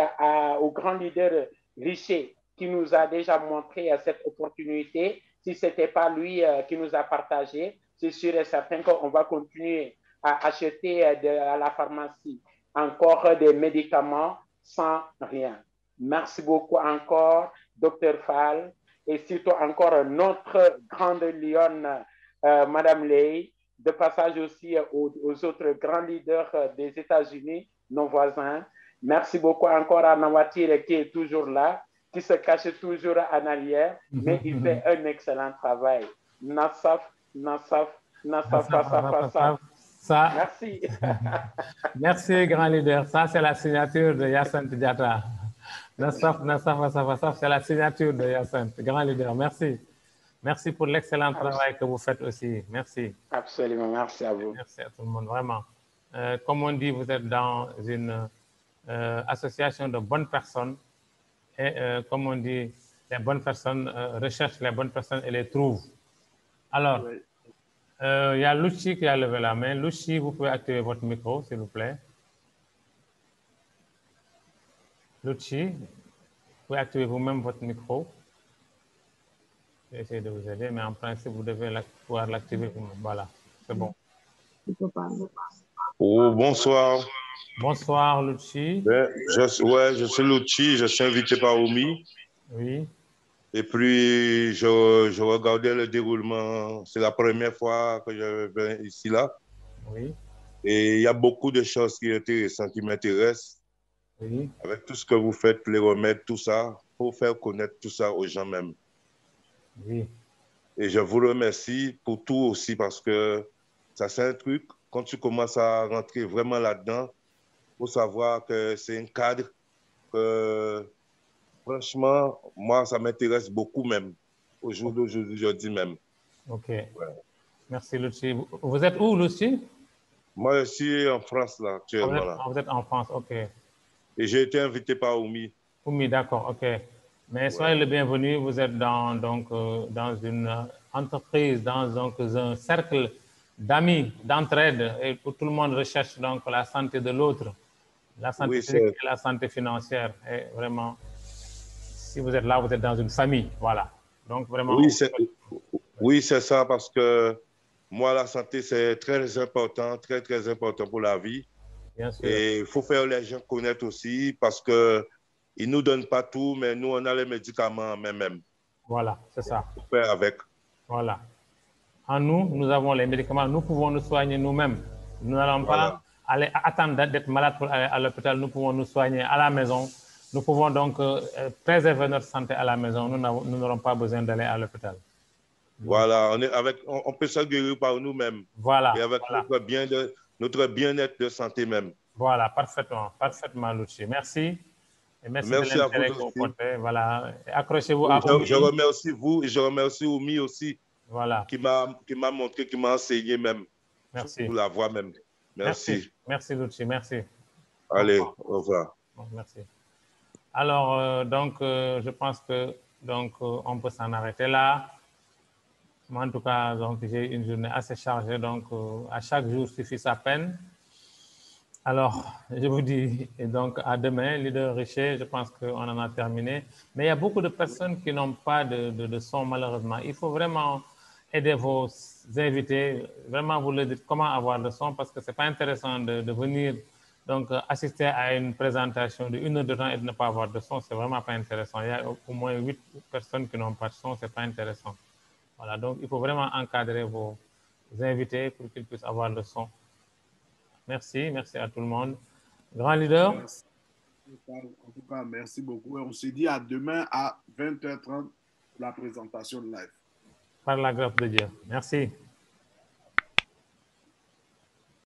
au grand leader Richer qui nous a déjà montré cette opportunité. Si ce n'était pas lui qui nous a partagé, c'est sûr et certain qu'on va continuer à acheter à la pharmacie encore des médicaments sans rien. Merci beaucoup encore, Dr Fall, et surtout encore notre grande lionne, Madame Ley, de passage aussi aux autres grands leaders des États-Unis, nos voisins. Merci beaucoup encore à Nawatir qui est toujours là, qui se cache toujours en arrière, mais il fait un excellent travail. Nassaf, Nassaf, Nassaf, Nassaf. Ça, merci. Merci, grand leader. Ça, c'est la signature de Hyacinthe Diatta. Nassaf, Nassaf, Nassaf, Nassaf, c'est la signature de Hyacinthe, grand leader. Merci. Merci pour l'excellent travail que vous faites aussi. Merci. Absolument, merci à vous. Merci à tout le monde, vraiment. Comme on dit, vous êtes dans une association de bonnes personnes. Et comme on dit, les bonnes personnes recherchent les bonnes personnes et les trouvent. Alors, il y a Luchi qui a levé la main. Luchi, vous pouvez activer votre micro, s'il vous plaît. Luchi, vous pouvez activer vous-même votre micro. Je vais essayer de vous aider, mais en principe, vous devez pouvoir l'activer vous-même. Voilà, c'est bon. Oh, bonsoir. Bonsoir, Luchi. Je suis Luchi, je suis invité par Omi. Oui. Et puis, je regardais le déroulement. C'est la première fois que je viens ici, là. Oui. Et il y a beaucoup de choses qui sont intéressantes, qui m'intéressent. Oui. Avec tout ce que vous faites, les remèdes, tout ça, pour faire connaître tout ça aux gens même. Oui. Et je vous remercie pour tout aussi, parce que ça, c'est un truc, quand tu commences à rentrer vraiment là-dedans, il faut savoir que c'est un cadre que, franchement, moi, ça m'intéresse beaucoup même, au jour d'aujourd'hui même. OK. Merci, Lucci. Vous êtes où, Lucci? Moi, je suis en France, là, actuellement. Là. Vous êtes en France, OK. Et j'ai été invité par Oumi. Oumi, d'accord, OK. Mais soyez le bienvenu. Vous êtes dans une entreprise, dans un cercle d'amis, d'entraide, et où tout le monde recherche donc la santé de l'autre, la santé physique et la santé financière. Et vraiment, si vous êtes là, vous êtes dans une famille, voilà. Donc vraiment. Oui, c'est ça, parce que moi, la santé, c'est très important, très, très important pour la vie. Bien sûr. Et il faut faire les gens connaître aussi, parce qu'ils ne nous donnent pas tout, mais nous, on a les médicaments même. Voilà, c'est ça. Il faut faire avec. Voilà. En nous, nous avons les médicaments, nous pouvons nous soigner nous-mêmes. Nous n'allons pas aller attendre d'être malade pour aller à l'hôpital, nous pouvons nous soigner à la maison. Nous pouvons donc préserver notre santé à la maison, nous n'aurons pas besoin d'aller à l'hôpital. Voilà, on peut se guérir par nous-mêmes. Voilà. Et avec notre bien-être de santé même. Voilà, parfaitement, Lucci. Merci. Et merci à vous aussi. Voilà. Accrochez-vous à Oumi. Je remercie vous et je remercie Oumi aussi. Voilà. Qui m'a montré, qui m'a enseigné même. Merci. Pour la voix même. Merci. Merci, Lucci. Merci. Allez, au revoir. Merci. Alors, je pense que on peut s'en arrêter là. Moi, en tout cas, j'ai une journée assez chargée, donc à chaque jour suffit sa peine. Alors, je vous dis donc à demain, leader Richer, je pense qu'on en a terminé. Mais il y a beaucoup de personnes qui n'ont pas de son, malheureusement. Il faut vraiment aider vos invités, vraiment vous leur dire comment avoir le son, parce que ce n'est pas intéressant de venir donc assister à une présentation de 1 heure de temps et de ne pas avoir de son. Ce n'est vraiment pas intéressant. Il y a au moins 8 personnes qui n'ont pas de son, ce n'est pas intéressant. Voilà, donc il faut vraiment encadrer vos invités pour qu'ils puissent avoir le son. Merci à tout le monde. Grand leader. Merci. En tout cas, merci beaucoup. Et on se dit à demain à 20h30 pour la présentation live. Par la grâce de Dieu. Merci.